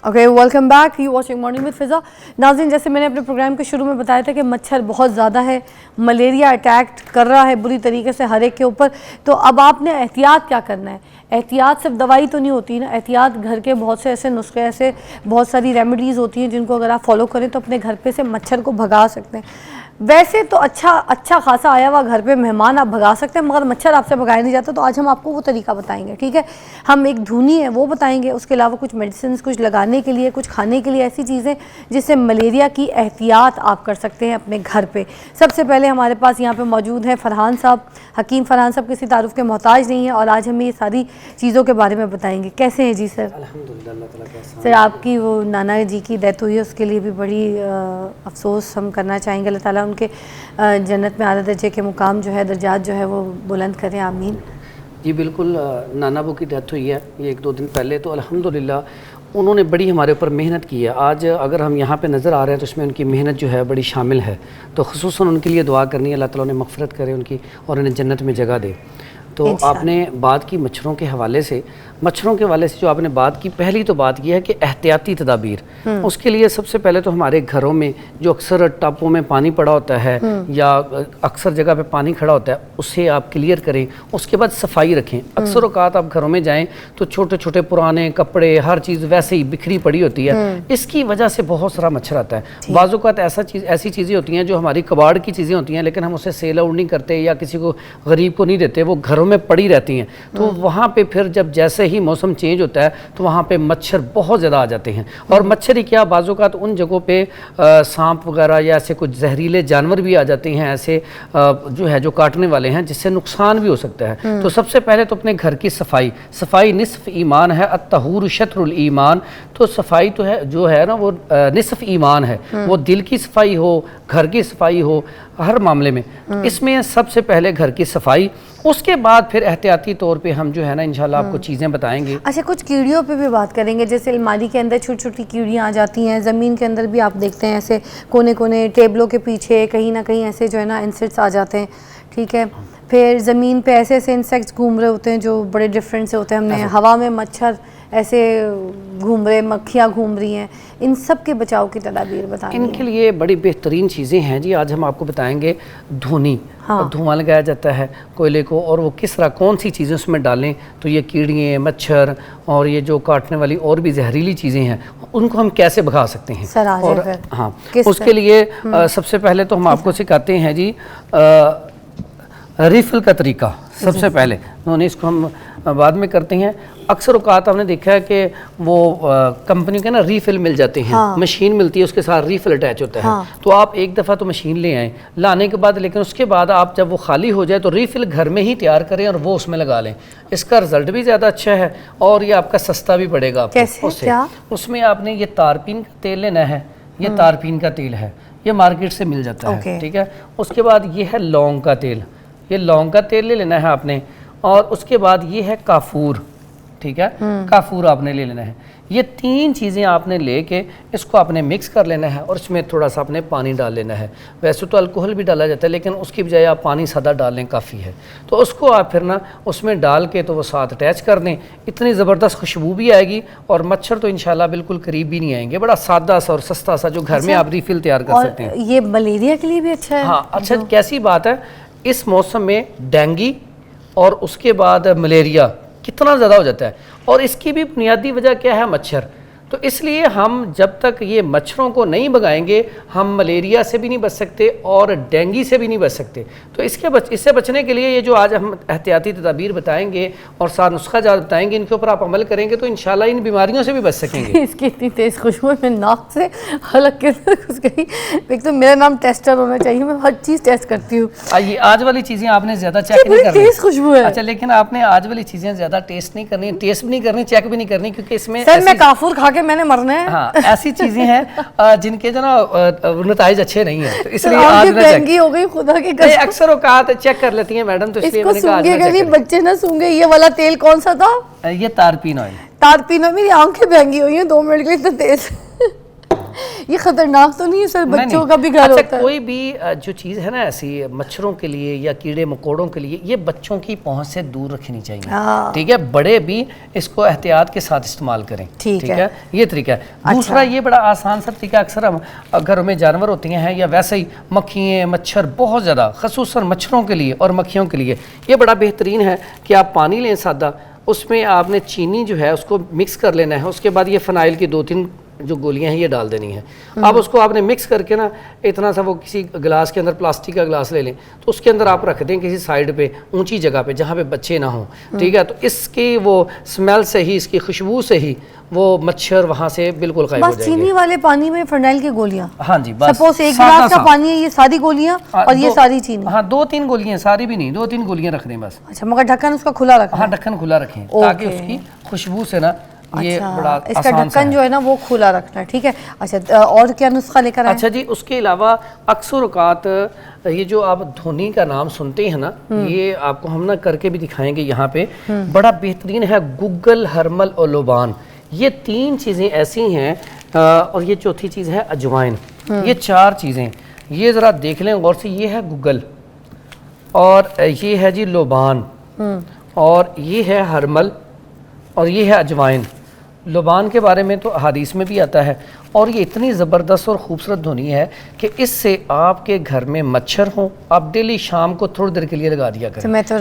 Okay, welcome back, you watching morning with Fiza. नाज़रीन, जैसे मैंने अपने प्रोग्राम के शुरू में बताया था कि मच्छर बहुत ज़्यादा है, मलेरिया अटैक कर रहा है बुरी तरीके से हर एक के ऊपर। तो अब आपने एहतियात क्या करना है? एहतियात सिर्फ दवाई तो नहीं होती ना, एहतियात घर के बहुत से ऐसे नुस्खे, ऐसे बहुत सारी रेमेडीज़ होती हैं जिनको अगर आप फॉलो करें तो अपने घर पे से मच्छर को भगा सकते हैं। वैसे तो अच्छा खासा आया हुआ घर पे मेहमान आप भगा सकते हैं, मगर मच्छर आपसे भगाया नहीं जाता। तो आज हम आपको वो तरीका बताएंगे, ठीक है। हम एक धुनी है वो बताएंगे, उसके अलावा कुछ मेडिसिन, कुछ लगाने के लिए, कुछ खाने के लिए, ऐसी चीज़ें जिससे मलेरिया की एहतियात आप कर सकते हैं अपने घर पे। सबसे पहले हमारे पास यहाँ पे मौजूद हैं फरहान साहब, हकीम फरहान साहब, किसी तारुफ के मोहताज नहीं है, और आज हमें ये सारी चीज़ों के बारे में बताएंगे। कैसे हैं जी सर? अल्हम्दुलिल्लाह। सर आपकी वो नाना जी की डेथ हुई है, उसके लिए भी बड़ी अफसोस हम करना चाहेंगे। अल्लाह ताला उनके जन्नत में आला दर्जे के मुकाम जो है, दर्जात जो है वो बुलंद करें, आमीन। जी बिल्कुल, नाना बू की डेथ हुई है ये 1-2 दिन पहले। तो अल्हम्दुलिल्लाह उन्होंने बड़ी हमारे ऊपर मेहनत की है। आज अगर हम यहाँ पे नज़र आ रहे हैं तो इसमें उनकी मेहनत जो है बड़ी शामिल है। तो खुसूसन उनके लिए दुआ करनी है, अल्लाह ताला उन्हें मग़फ़िरत करे उनकी और उन्हें जन्नत में जगह दे। तो आपने बात की मच्छरों के हवाले से, जो आपने बात की, पहली तो बात यह है कि एहतियाती तदाबीर। उसके लिए सबसे पहले तो हमारे घरों में जो अक्सर टपों में पानी पड़ा होता है या अक्सर जगह पे पानी खड़ा होता है, उसे आप क्लियर करें। उसके बाद सफाई रखें। अक्सर औक़ात आप घरों में जाएं तो छोटे छोटे पुराने कपड़े, हर चीज़ वैसे ही बिखरी पड़ी होती है। इसकी वजह से बहुत सारा मच्छर आता है। बाज़ औक़ात ऐसी चीज़ें होती हैं जो हमारी कबाड़ की चीज़ें होती हैं, लेकिन हम उसे सेल आउट नहीं करते या किसी को गरीब को नहीं देते, वो घरों में पड़ी रहती हैं। तो वहाँ पे फिर जब जैसे ही मौसम चेंज होता है तो वहाँ पे मच्छर बहुत ज़्यादा आ जाते हैं। और मच्छर ही क्या, बाज़ औक़ात उन जगहों पे सांप वगैरह या ऐसे कुछ जहरीले जानवर भी आ जाते हैं, ऐसे जो है जो काटने वाले हैं, जिससे नुकसान भी हो सकता है। तो सबसे पहले तो अपने घर की सफाई निस्फ़ ईमान है, अत्तहूर शत्रुल ईमान। तो सफाई तो है जो है ना वो निस्फ़ ईमान है। वो दिल की सफाई हो, घर की सफाई हो, हर मामले में इसमें सबसे पहले घर की सफाई। उसके बाद फिर एहतियाती तौर पे हम जो है ना इंशाल्लाह आपको चीज़ें बताएंगे। अच्छा, कुछ कीड़ियों पे भी बात करेंगे, जैसे अलमारी के अंदर छोटी छोटी कीड़ियाँ आ जाती हैं, ज़मीन के अंदर भी आप देखते हैं ऐसे कोने कोने, टेबलों के पीछे कहीं ना कहीं ऐसे जो है ना इंसेक्ट्स आ जाते हैं, ठीक है। फिर ज़मीन पे ऐसे ऐसे इंसेक्ट्स घूम रहे होते हैं जो बड़े डिफरेंट से होते हैं। हमने हवा में मच्छर ऐसे घूम रहे, मक्खियाँ घूम रही हैं, इन सब के बचाव की तदाबीर बताएंगे। इनके लिए बड़ी बेहतरीन चीज़ें हैं जी। आज हम आपको बताएंगे धुनी। हाँ। धुआं लगाया जाता है कोयले को, और वो किस तरह कौन सी चीज़ें उसमें डालें तो ये कीड़ियाँ, मच्छर और ये जो काटने वाली और भी जहरीली चीज़ें हैं उनको हम कैसे भगा सकते हैं। सर आ और जाए हाँ, उसके लिए सबसे पहले तो हम आपको सिखाते हैं जी रिफ़िल का तरीका। सबसे पहले उन्होंने इसको हम बाद में करते हैं। अक्सर औक़ात हमने देखा है कि वो कंपनी के ना रीफ़िल मिल जाते हैं। हाँ। मशीन मिलती है, उसके साथ रीफ़िल अटैच होता है। हाँ। तो आप एक दफ़ा तो मशीन ले आएँ, लाने के बाद लेकिन उसके बाद आप जब वो खाली हो जाए तो रीफ़िल घर में ही तैयार करें और वो उसमें लगा लें। इसका रिज़ल्ट भी ज़्यादा अच्छा है और ये आपका सस्ता भी पड़ेगा आपको। उसमें आपने ये तारपीन का तेल लेना है। ये तारपीन का तेल है, ये मार्केट से मिल जाता है, ठीक है। उसके बाद ये है लौंग का तेल, ये लौंग का तेल ले लेना है आपने। और उसके बाद ये है काफूर, ठीक है, काफूर आपने ले लेना है। ये 3 चीज़ें आपने लेके इसको आपने मिक्स कर लेना है और इसमें थोड़ा सा आपने पानी डाल लेना है। वैसे तो अल्कोहल भी डाला जाता है, लेकिन उसकी बजाय आप पानी सादा डाल लें, काफ़ी है। तो उसको आप फिर ना उसमें डाल के तो वो साथ अटैच कर दें। इतनी ज़बरदस्त खुशबू भी आएगी और मच्छर तो इंशाल्लाह बिल्कुल करीब भी नहीं आएंगे। बड़ा सादा सा और सस्ता सा जो घर में आप रिफ़िल तैयार कर सकते हैं। ये मलेरिया के लिए भी अच्छा है। हाँ, अच्छा कैसी बात है, इस मौसम में डेंगू और उसके बाद मलेरिया कितना ज़्यादा हो जाता है, और इसकी भी बुनियादी वजह क्या है, मच्छर। तो इसलिए हम जब तक ये मच्छरों को नहीं भगाएंगे हम मलेरिया से भी नहीं बच सकते और डेंगू से भी नहीं बच सकते। तो इससे बचने के लिए ये जो आज हम एहतियाती तदाबीर बताएंगे और साथ नुस्खा जात बताएंगे, इनके ऊपर आप अमल करेंगे तो इंशाल्लाह इन बीमारियों से भी बच सकेंगे। इसकी इतनी तेज़ खुशबू में नाक से हलक के घुस गई। एक तो मेरा नाम टेस्टर होना चाहिए, मैं हर चीज़ टेस्ट करती हूँ। ये आज वाली चीज़ें आपने ज़्यादा चेक नहीं करनी। तेज़ खुशबू है। अच्छा, लेकिन आपने आज वाली चीज़ें ज़्यादा टेस्ट नहीं करनी, टेस्ट भी नहीं करनी, चेक भी नहीं करनी, क्योंकि इसमें सर मैं काफूर खा के मैंने मरना है। हाँ, ऐसी चीजें हैं जिनके जो ना नताइज अच्छे नहीं है, तो इसलिए आज महंगी हो गई खुदा की कसम। अक्सर औकात चेक कर लेती हैं मैडम, तो इसलिए मैंने कहा नहीं, बच्चे ना सूंघे। ये वाला तेल कौन सा था? ये तारपीन ऑयल। तारपीन ऑयल, मेरी आंखें महंगी हुई हैं 2 मिनट के लिए, तो तेज ये खतरनाक तो नहीं है सर? बच्चों का भी घर होता है। कोई भी जो चीज़ है ना ऐसी मच्छरों के लिए या कीड़े मकोड़ों के लिए, ये बच्चों की पहुंच से दूर रखनी चाहिए, ठीक है। बड़े भी इसको एहतियात के साथ इस्तेमाल करें, ठीक है। ये तरीका है। दूसरा ये बड़ा आसान सा तरीका, अक्सर हम घरों में जानवर होते हैं या वैसे ही मक्खियाँ मच्छर बहुत ज़्यादा, खसूसन मच्छरों के लिए और मक्खियों के लिए ये बड़ा बेहतरीन है कि आप पानी लें सादा, उसमें आपने चीनी जो है उसको मिक्स कर लेना है। उसके बाद ये फ़नाइल की 2-3 जो गोलियां हैं ये डाल देनी है। अब उसको आपने मिक्स करके ना इतना सा वो किसी गिलास के अंदर, प्लास्टिक का गिलास ले लें तो उसके अंदर आप रख दें किसी साइड पे, ऊंची जगह पे जहाँ पे बच्चे ना हों, ठीक है। तो इसकी वो स्मेल से ही, इसकी खुशबू से ही वो मच्छर वहाँ से बिल्कुल गायब हो बस जाएंगे। चीनी वाले पानी में फरनैल की गोलियाँ? हाँ जी, बस सपोज एक गिलास का पानी है, ये सारी गोलियाँ और ये सारी चीनी? हाँ, 2-3 गोलियाँ, सारी भी नहीं, 2-3 गोलियाँ रख दें बस। अच्छा, मगर ढक्कन उसका खुला रखें? हाँ, ढक्कन खुला रखें ताकि उसकी खुशबू से ना ये बड़ा इसका ढक्कन जो है ना वो खुला रखना है, ठीक है। अच्छा, और क्या नुस्खा लेकर आए? अच्छा जी, उसके अलावा अक्सर औकात ये जो आप धोनी का नाम सुनते हैं ना, ये आपको हम ना करके भी दिखाएंगे यहाँ पे, बड़ा बेहतरीन है। गुग्गल, हरमल और लोबान, ये 3 चीज़ें ऐसी हैं और ये चौथी चीज़ है अजवाइन। ये 4 चीज़ें, ये ज़रा देख लें गौर से। ये है गुग्गल और ये है जी लोबान और ये है हरमल और ये है अजवाइन। लुबान के बारे में तो हदीस में भी आता है और ये इतनी ज़बरदस्त और ख़ूबसूरत धुनी है कि इससे आपके घर में मच्छर हों, आप डेली शाम को थोड़ी देर के लिए लगा दिया करें। तो मैं तो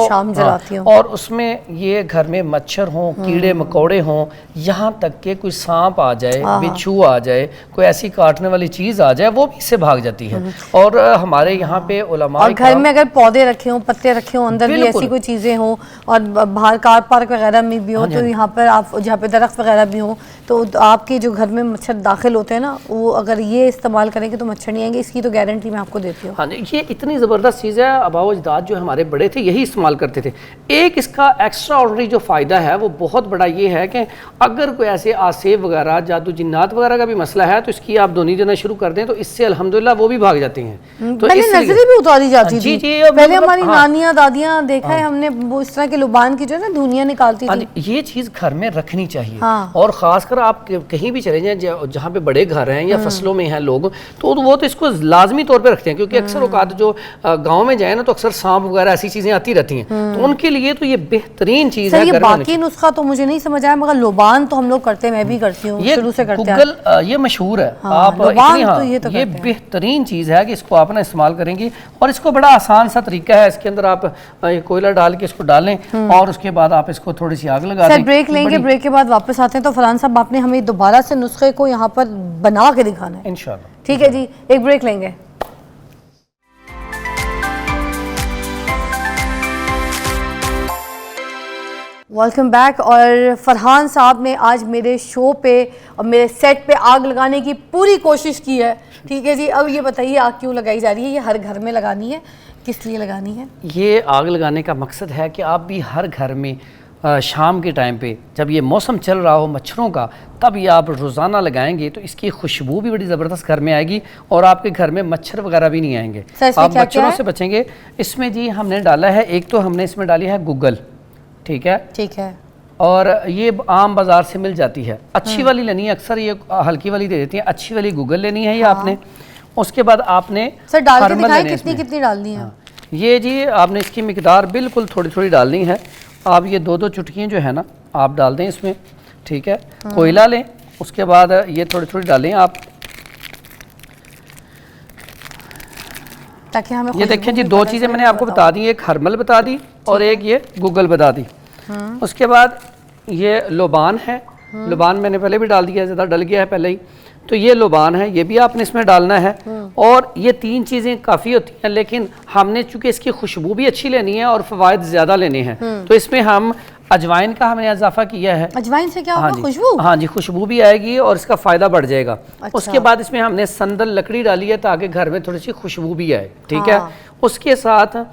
शाम जलाती हूँ। और उसमें ये घर में मच्छर हों, कीड़े मकोड़े हों, यहाँ तक कि कोई सांप आ जाए, बिच्छू आ जाए, कोई ऐसी काटने वाली चीज़ आ जाए, वो भी इससे भाग जाती है। और हमारे यहाँ पे उलमा, और घर में अगर पौधे रखे हों, पत्ते रखे हों, अंदर भी ऐसी कोई चीज़ें हों और बाहर कार पार्क वगैरह में भी हो, तो यहाँ पर आप जहाँ पे दरख्त वगैरह भी हो, तो आपके जो घर में मच्छर दाखिल होते हैं ना, वो अगर ये इस्तेमाल करेंगे तो मच्छर नहीं आएंगे। इसकी तो गारंटी मैं आपको देती हूँ। हाँ जी, ये इतनी ज़बरदस्त चीज़ है। आबाओ अजदाद जो हमारे बड़े थे यही इस्तेमाल करते थे। एक इसका एक्स्ट्रा ऑर्डनरी जो फ़ायदा है वो बहुत बड़ा ये है कि अगर कोई ऐसे आसेब वगैरह, जादू जिन्नात वगैरह का भी मसला है तो इसकी आप धोनी देना शुरू कर दें तो इससे अल्हम्दुलिल्लाह वो भी भाग जाते हैं। तो पहले नजरें भी उतारी जाती थी। जी, पहले हमारी नानियाँ दादियाँ देखा है हमने, वो इस तरह के लुबान की जो है ना धुनियाँ निकालती थी। ये चीज़ घर में रखनी चाहिए। और ख़ासकर आप कहीं भी चले जाएं जहाँ पे बड़े घर हैं या फसलों में हैं लोग, तो वो तो इसको लाजमी तौर पे रखते हैं, क्योंकि अक्सर औकात जो गांव में जाए ना तो अक्सर सांप वगैरह ऐसी चीज़ें आती रहती हैं, तो उनके लिए तो ये बेहतरीन चीज़ है। ये बाकी नुस्खा तो मुझे नहीं समझ आया, मगर लोबान तो हम लोग करते हैं, मैं भी करती हूँ, शुरू से करते हैं। गूगल ये मशहूर है। आप ये बेहतरीन चीज़ है कि इसको आप ना इस्तेमाल करेंगे और इसको बड़ा आसान सा तरीका है। इसके अंदर आप कोयला डाल के इसको डालें और उसके बाद आप इसको थोड़ी सी आग लगा दें। ब्रेक लेंगे, ब्रेक के बाद वापस आते हैं। तो फरहान साहब, आपने हमें दोबारा से नुस्खे को यहाँ पर बना के दिखाना है इंशाल्लाह। ठीक है जी, एक ब्रेक लेंगे। Welcome back. और फरहान साहब ने आज मेरे शो पे और मेरे सेट पे आग लगाने की पूरी कोशिश की है। ठीक है जी, अब ये बताइए आग क्यों लगाई जा रही है? ये हर घर में लगानी है, किस लिए लगानी है? ये आग लगाने का मकसद है कि आप भी हर घर में शाम के टाइम पे जब ये मौसम चल रहा हो मच्छरों का, तब ये आप रोज़ाना लगाएंगे तो इसकी खुशबू भी बड़ी ज़बरदस्त घर में आएगी और आपके घर में मच्छर वगैरह भी नहीं आएंगे। आप मच्छरों से बचेंगे। इसमें जी हमने डाला है, एक तो हमने इसमें डाली है गूगल, ठीक है, ठीक है, और ये आम बाज़ार से मिल जाती है। अच्छी वाली लेनी है, अक्सर ये हल्की वाली दे देती हैं, अच्छी वाली गूगल लेनी है ये आपने। उसके बाद आपने सर डाल के दिखाएं कितनी कितनी डालनी है? ये जी आपने इसकी मिकदार बिल्कुल थोड़ी थोड़ी डालनी है। आप ये 2-2 चुटकियाँ जो है ना आप डाल दें इसमें, ठीक है। कोयला लें, उसके बाद ये थोड़ी थोड़ी डालें आप, ताकि हमें ये देखें जी 2 चीज़ें मैंने आपको बता दी, एक हरमल बता दी और एक ये गूगल बता दी। उसके बाद ये लोबान है, लोबान मैंने पहले भी डाल दिया है, ज़्यादा डल गया है पहले ही, तो ये लोबान है, ये भी आपने इसमें डालना है। और ये 3 चीज़ें काफ़ी होती हैं, लेकिन हमने चूँकि इसकी खुशबू भी अच्छी लेनी है और फ़वाइद ज़्यादा लेने हैं, तो इसमें हम अजवाइन का हमने इजाफा किया है। अजवाइन से क्या होगा? खुशबू? हाँ जी, खुशबू भी आएगी और इसका फ़ायदा बढ़ जाएगा। अच्छा। उसके बाद इसमें हमने संदल लकड़ी डाली है ताकि घर में थोड़ी सी खुशबू भी आए, ठीक है। उसके साथ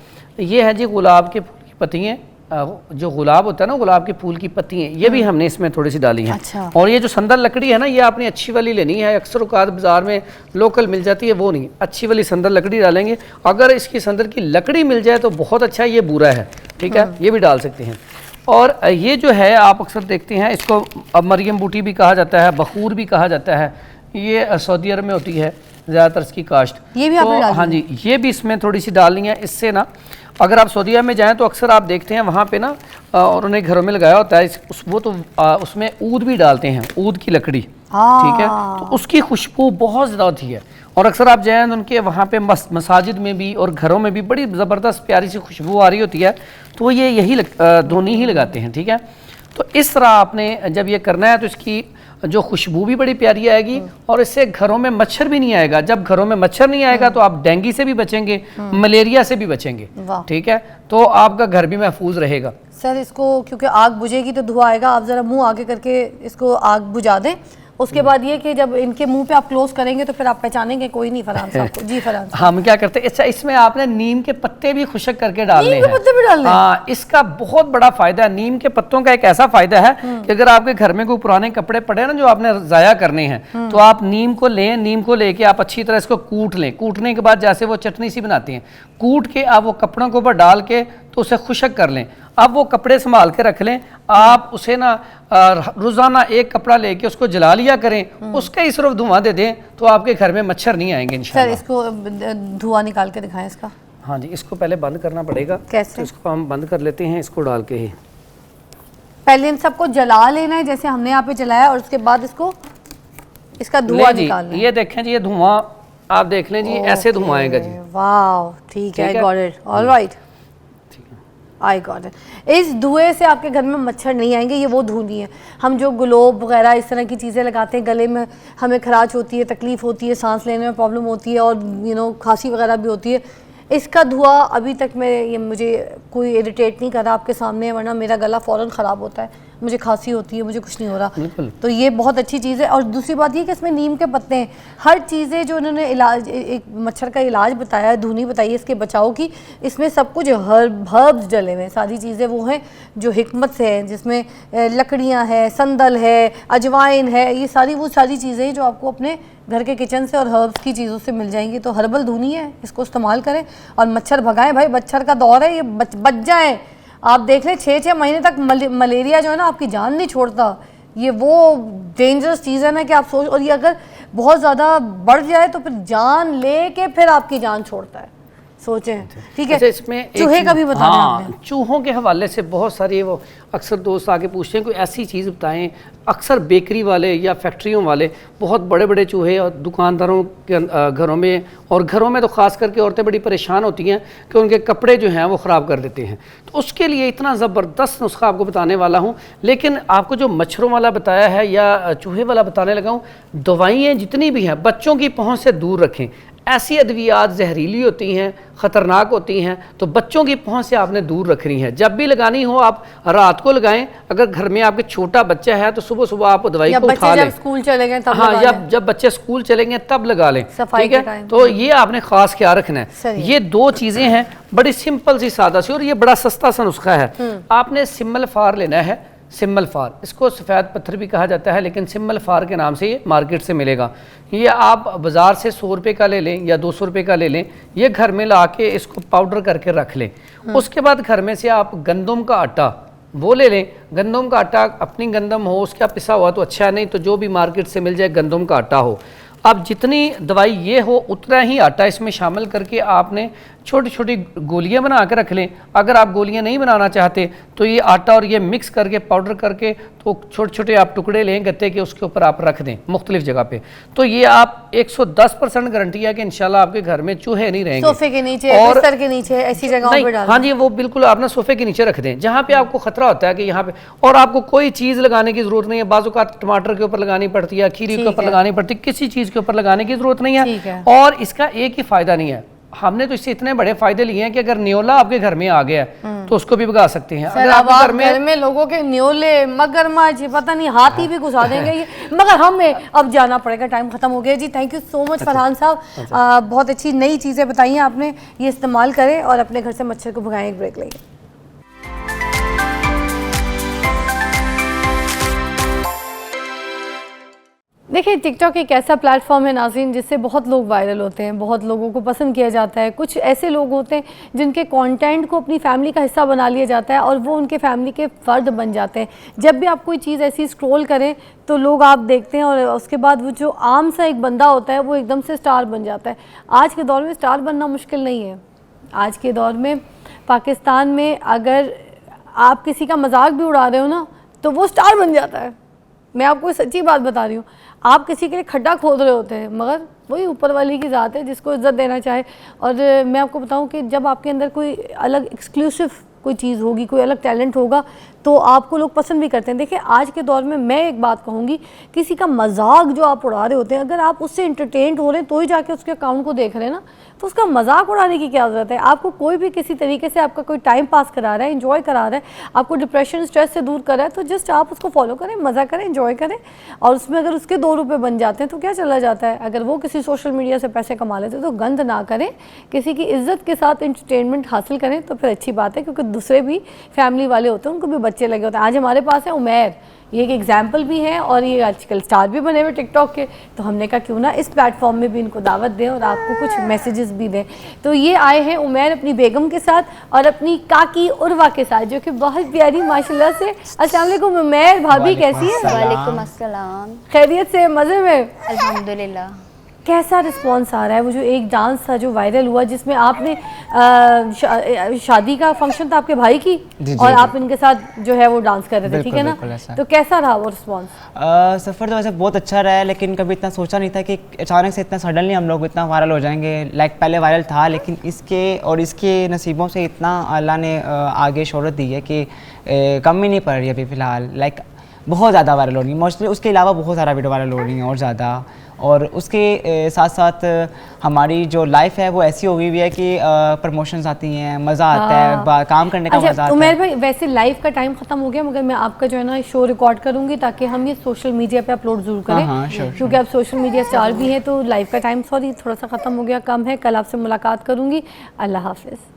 ये है जी गुलाब के फूल की पत्तियाँ, जो गुलाब होता है ना, गुलाब के फूल की पत्तियाँ, ये भी हमने इसमें थोड़ी सी डाली हैं। अच्छा। और ये जो संदल लकड़ी है ना, ये आपने अच्छी वाली लेनी है, अक्सर औकात बाजार में लोकल मिल जाती है, वो नहीं, अच्छी वाली संदल लकड़ी डालेंगे। अगर इसकी संदल की लकड़ी मिल जाए तो बहुत अच्छा, ये बुरा है, ठीक है, ये भी डाल सकते हैं। और ये जो है आप अक्सर देखते हैं, इसको अब मरियम बूटी भी कहा जाता है, बखूर भी कहा जाता है, ये सऊदी अरब में होती है ज़्यादातर इसकी काश्त। ये भी आपने डाली? हाँ जी, ये भी इसमें थोड़ी सी डालनी है। इससे ना अगर आप सऊदी अरब में जाएं तो अक्सर आप देखते हैं वहाँ पे ना उन्होंने घरों में लगाया होता है वो तो उसमें ऊद भी डालते हैं, ऊद की लकड़ी, ठीक है, तो उसकी खुशबू बहुत ज़्यादा होती है। और अक्सर आप जाएँ उनके वहाँ पे मसाजिद में भी और घरों में भी बड़ी ज़बरदस्त प्यारी सी खुशबू आ रही होती है, तो ये यही धोनी ही लगाते हैं, ठीक है। तो इस तरह आपने जब ये करना है तो इसकी जो खुशबू भी बड़ी प्यारी आएगी और इससे घरों में मच्छर भी नहीं आएगा। जब घरों में मच्छर नहीं आएगा तो आप डेंगू से भी बचेंगे, मलेरिया से भी बचेंगे, ठीक है, तो आपका घर भी महफूज रहेगा। सर इसको क्योंकि आग बुझेगी तो धुआं आएगा, आप ज़रा मुंह आगे करके इसको आग बुझा दें। उसके बाद ये कि जब इनके मुंह पे आप क्लोज करेंगे तो फिर आप पहचानेंगे कोई नहीं फरहान साहब को। जी फरहान साहब। हम क्या करते हैं, अच्छा इसमें आपने नीम के पत्ते भी खुशक करके डालने हैं। नीम के पत्ते भी डालने हैं? हाँ, इसका बहुत बड़ा फायदा है। नीम के पत्तों का एक ऐसा फायदा है कि अगर आपके घर में कोई पुराने कपड़े पड़े हैं ना जो आपने ज़ाया करने हैं, तो आप नीम को लें, नीम को लेके आप अच्छी तरह इसको कूट लें। कूटने के बाद जैसे वो चटनी सी बनाती हैं, कूट के आप वो कपड़ों के ऊपर डाल के तो उसे खुशक कर लें। अब वो कपड़े संभाल के रख लें। आप उसे ना रोज़ाना एक कपड़ा लेके उसको जला लिया करें, उसका ही सिर्फ धुआं दे दें तो आपके घर में मच्छर नहीं आएंगे इंशाल्लाह। सर इसको धुआं निकाल के दिखाएं इसका। हाँ जी, इसको पहले बंद करना पड़ेगा। कैसे? तो इसको हम बंद कर लेते हैं, इसको डाल के ही। पहले इन सबको जला लेना है जैसे हमने यहाँ पे जलाया, और उसके बाद इसका धुआं निकालना है। ये देखें जी, ये धुआं आप देख लें जी, ऐसे धुआं आएगा जी। वाह, ठीक है, I got it, alright, I got it. इस धुएं से आपके घर में मच्छर नहीं आएंगे। ये वो धुनी है, हम जो ग्लोब वगैरह इस तरह की चीज़ें लगाते हैं, गले में हमें खराश होती है, तकलीफ होती है, सांस लेने में प्रॉब्लम होती है और खांसी वगैरह भी होती है। इसका धुआं अभी तक मुझे कोई इरिटेट नहीं कर रहा आपके सामने, वरना मेरा गला फ़ौरन ख़राब होता है, मुझे खांसी होती है, मुझे कुछ नहीं हो रहा। तो ये बहुत अच्छी चीज़ है। और दूसरी बात ये कि इसमें नीम के पत्ते हैं, हर चीज़ें जो उन्होंने इलाज, एक मच्छर का इलाज बताया है, धुनी बताई है इसके बचाव की, इसमें सब कुछ हर्ब्स डले हुए हैं। सारी चीज़ें वो हैं जो हिकमत से हैं, जिसमें लकड़ियाँ हैं, संदल है, अजवाइन है, ये वो सारी चीज़ें जो आपको अपने घर के किचन से और हर्ब्स की चीज़ों से मिल जाएंगी। तो हर्बल धुनी है, इसको इस्तेमाल करें और मच्छर भगाएं। भाई मच्छर का दौर है, ये बच जाएं। आप देख लें 6-6 महीने तक मलेरिया जो है ना आपकी जान नहीं छोड़ता। ये वो डेंजरस चीज़ है ना कि आप सोच, और ये अगर बहुत ज़्यादा बढ़ जाए तो फिर जान ले के फिर आपकी जान छोड़ता है, सोचें। ठीक है, इसमें चूहे का भी बताया आपने। चूहों के हवाले से बहुत सारी वो अक्सर दोस्त आके पूछते हैं कोई ऐसी चीज़ बताएं। अक्सर बेकरी वाले या फैक्ट्रियों वाले बहुत बड़े बड़े चूहे और दुकानदारों के घरों में, और घरों में तो ख़ास करके औरतें बड़ी परेशान होती हैं कि उनके कपड़े जो हैं वो ख़राब कर देते हैं। तो उसके लिए इतना ज़बरदस्त नुस्खा आपको बताने वाला हूँ। लेकिन आपको जो मच्छरों वाला बताया है या चूहे वाला बताने लगा हूँ, दवाइयाँ जितनी भी हैं बच्चों की पहुँच से दूर रखें। ऐसी अद्वियात जहरीली होती हैं, ख़तरनाक होती हैं, तो बच्चों की पहुंच से आपने दूर रखनी है। जब भी लगानी हो आप रात को लगाएं। अगर घर में आपके छोटा बच्चा है तो सुबह सुबह आप दवाई को उठा लें। स्कूल चले गए तब हाँ, जब बच्चे स्कूल चलेंगे तब लगा लें, ठीक है। तो ये आपने ख़ास ख्याल रखना है। ये 2 चीज़ें हैं, बड़ी सिंपल सी सादा सी, और ये बड़ा सस्ता सा नुस्खा है। आपने सिम्मल फार लेना है। सिम्मल फार, इसको सफ़ेद पत्थर भी कहा जाता है, लेकिन सिम्मल फार के नाम से ये मार्केट से मिलेगा। ये आप बाज़ार से 100 रुपये का ले लें या 200 रुपये का ले लें। ये घर में ला के इसको पाउडर करके रख लें। उसके बाद घर में से आप गंदम का आटा वो ले लें। गंदम का आटा अपनी गंदम हो, उसका पिसा हुआ तो अच्छा है, नहीं तो जो भी मार्केट से मिल जाए गंदम का आटा हो। अब जितनी दवाई ये हो उतना ही आटा इसमें शामिल करके आपने छोटी छोटी गोलियां बना के रख लें। अगर आप गोलियां नहीं बनाना चाहते तो ये आटा और ये मिक्स करके पाउडर करके तो छोटे छोटे आप टुकड़े लें गत्ते के, उसके ऊपर आप रख दें मुख्तलिफ जगह पे। तो ये आप 110% गारंटी है कि इंशाल्लाह आपके घर में चूहे नहीं रहेंगे। सोफे के नीचे और बिस्तर के नीचे ऐसी जगहों पे डालें। हाँ जी, वो बिल्कुल आप ना सोफे के नीचे रख दें जहाँ पे आपको खतरा होता है कि यहाँ पे, और आपको कोई चीज़ लगाने की जरूरत नहीं है। बाजू का टमाटर के ऊपर लगानी पड़ती है, खीरी के ऊपर लगानी पड़ती है, किसी चीज़ के ऊपर लगाने की जरूरत नहीं है। और इसका एक ही फ़ायदा नहीं है, हमने तो इससे इतने बड़े फायदे लिए हैं कि अगर न्योला आपके घर में आ गया तो उसको भी भगा सकते हैं। अगर आप घर में लोगों के न्योले, मगरमच्छ, पता नहीं हाथी भी घुसा देंगे ये, मगर हमें अब जाना पड़ेगा, टाइम खत्म हो गया जी। Thank you so much Farhan साहब, बहुत अच्छी नई चीज़ें बताई हैं आपने, ये इस्तेमाल करें और अपने घर से मच्छर को भगाएं। एक ब्रेक लेंगे। देखिए, टिकटॉक एक ऐसा प्लेटफॉर्म है नाज़रीन जिससे बहुत लोग वायरल होते हैं, बहुत लोगों को पसंद किया जाता है। कुछ ऐसे लोग होते हैं जिनके कंटेंट को अपनी फैमिली का हिस्सा बना लिया जाता है और वो उनके फैमिली के फ़र्द बन जाते हैं। जब भी आप कोई चीज़ ऐसी स्क्रॉल करें तो लोग आप देखते हैं और उसके बाद वो जो आम सा एक बंदा होता है वो एकदम से स्टार बन जाता है। आज के दौर में स्टार बनना मुश्किल नहीं है। आज के दौर में पाकिस्तान में अगर आप किसी का मजाक भी उड़ा रहे हो ना तो वो स्टार बन जाता है। मैं आपको सच्ची बात बता रही हूँ। आप किसी के लिए खड्डा खोद रहे होते हैं मगर वही ऊपर वाली की ज़ात है जिसको इज़्ज़त देना चाहे। और मैं आपको बताऊं कि जब आपके अंदर कोई अलग एक्सक्लूसिव कोई चीज़ होगी, कोई अलग टैलेंट होगा तो आपको लोग पसंद भी करते हैं। देखिए आज के दौर में मैं एक बात कहूँगी, किसी का मजाक जो आप उड़ा रहे होते हैं, अगर आप उससे इंटरटेन हो रहे हैं तो ही जाके उसके अकाउंट को देख रहे हैं ना, तो उसका मजाक उड़ाने की क्या ज़रूरत है। आपको कोई भी किसी तरीके से आपका कोई टाइम पास करा रहा है, एंजॉय करा रहा है, आपको डिप्रेशन स्ट्रेस से दूर कर रहा है, तो जस्ट आप उसको फॉलो करें, मज़ा करें, एंजॉय करें। और उसमें अगर उसके 2 रुपये बन जाते हैं तो क्या चला जाता है। अगर वो किसी सोशल मीडिया से पैसे कमा लेते तो गंद ना करें, किसी की इज्जत के साथ एंटरटेनमेंट हासिल करें तो फिर अच्छी बात है, क्योंकि दूसरे भी फैमिली वाले होते हैं, उनको भी बच्चे लगे होते हैं। आज हमारे पास है उमैर, ये एक एग्जाम्पल भी है और ये आजकल स्टार भी बने हुए टिकटॉक के, तो हमने कहा क्यों ना इस प्लेटफॉर्म में भी इनको दावत दें और आपको कुछ मैसेजेस भी दें। तो ये आए हैं उमैर अपनी बेगम के साथ और अपनी काकी उर्वा के साथ, जो कि बहुत प्यारी माशाल्लाह से। अस्सलाम वालेकुम उमैर भाभी, कैसी है? वालेकुम अस्सलाम। खैरियत से, मज़े में? अल्हम्दुलिल्लाह। कैसा रिस्पांस आ रहा है? वो जो एक डांस था जो वायरल हुआ, जिसमें आपने शादी का फंक्शन था आपके भाई की और आप इनके साथ जो है वो डांस कर रहे थे, ठीक है ना, तो कैसा रहा वो रिस्पांस? सफ़र तो वैसे बहुत अच्छा रहा है, लेकिन कभी इतना सोचा नहीं था कि अचानक से इतना सडनली हम लोग इतना वायरल हो जाएंगे। लाइक पहले वायरल था, लेकिन इसके नसीबों से इतना अल्लाह ने आगे शोहरत दी है कि कम ही नहीं पड़ रही अभी फ़िलहाल। लाइक बहुत ज़्यादा वायरल हो रही है, मोस्टली उसके अलावा बहुत सारा वीडियो वायरल हो रही हैं और ज़्यादा। और उसके साथ साथ हमारी जो लाइफ है वो ऐसी हो गई हुई है कि प्रमोशंस आती हैं, मज़ा आता है, काम करने का मज़ा आता है। उमैर भाई वैसे लाइव का टाइम ख़त्म हो गया, मगर मैं आपका जो है ना शो रिकॉर्ड करूँगी ताकि हम ये सोशल मीडिया पे अपलोड ज़रूर करें, क्योंकि आप सोशल मीडिया स्टार भी हैं। तो लाइव का टाइम थोड़ा सा ख़त्म हो गया, कम है। कल आपसे मुलाकात करूँगी। अल्लाह हाफिज़।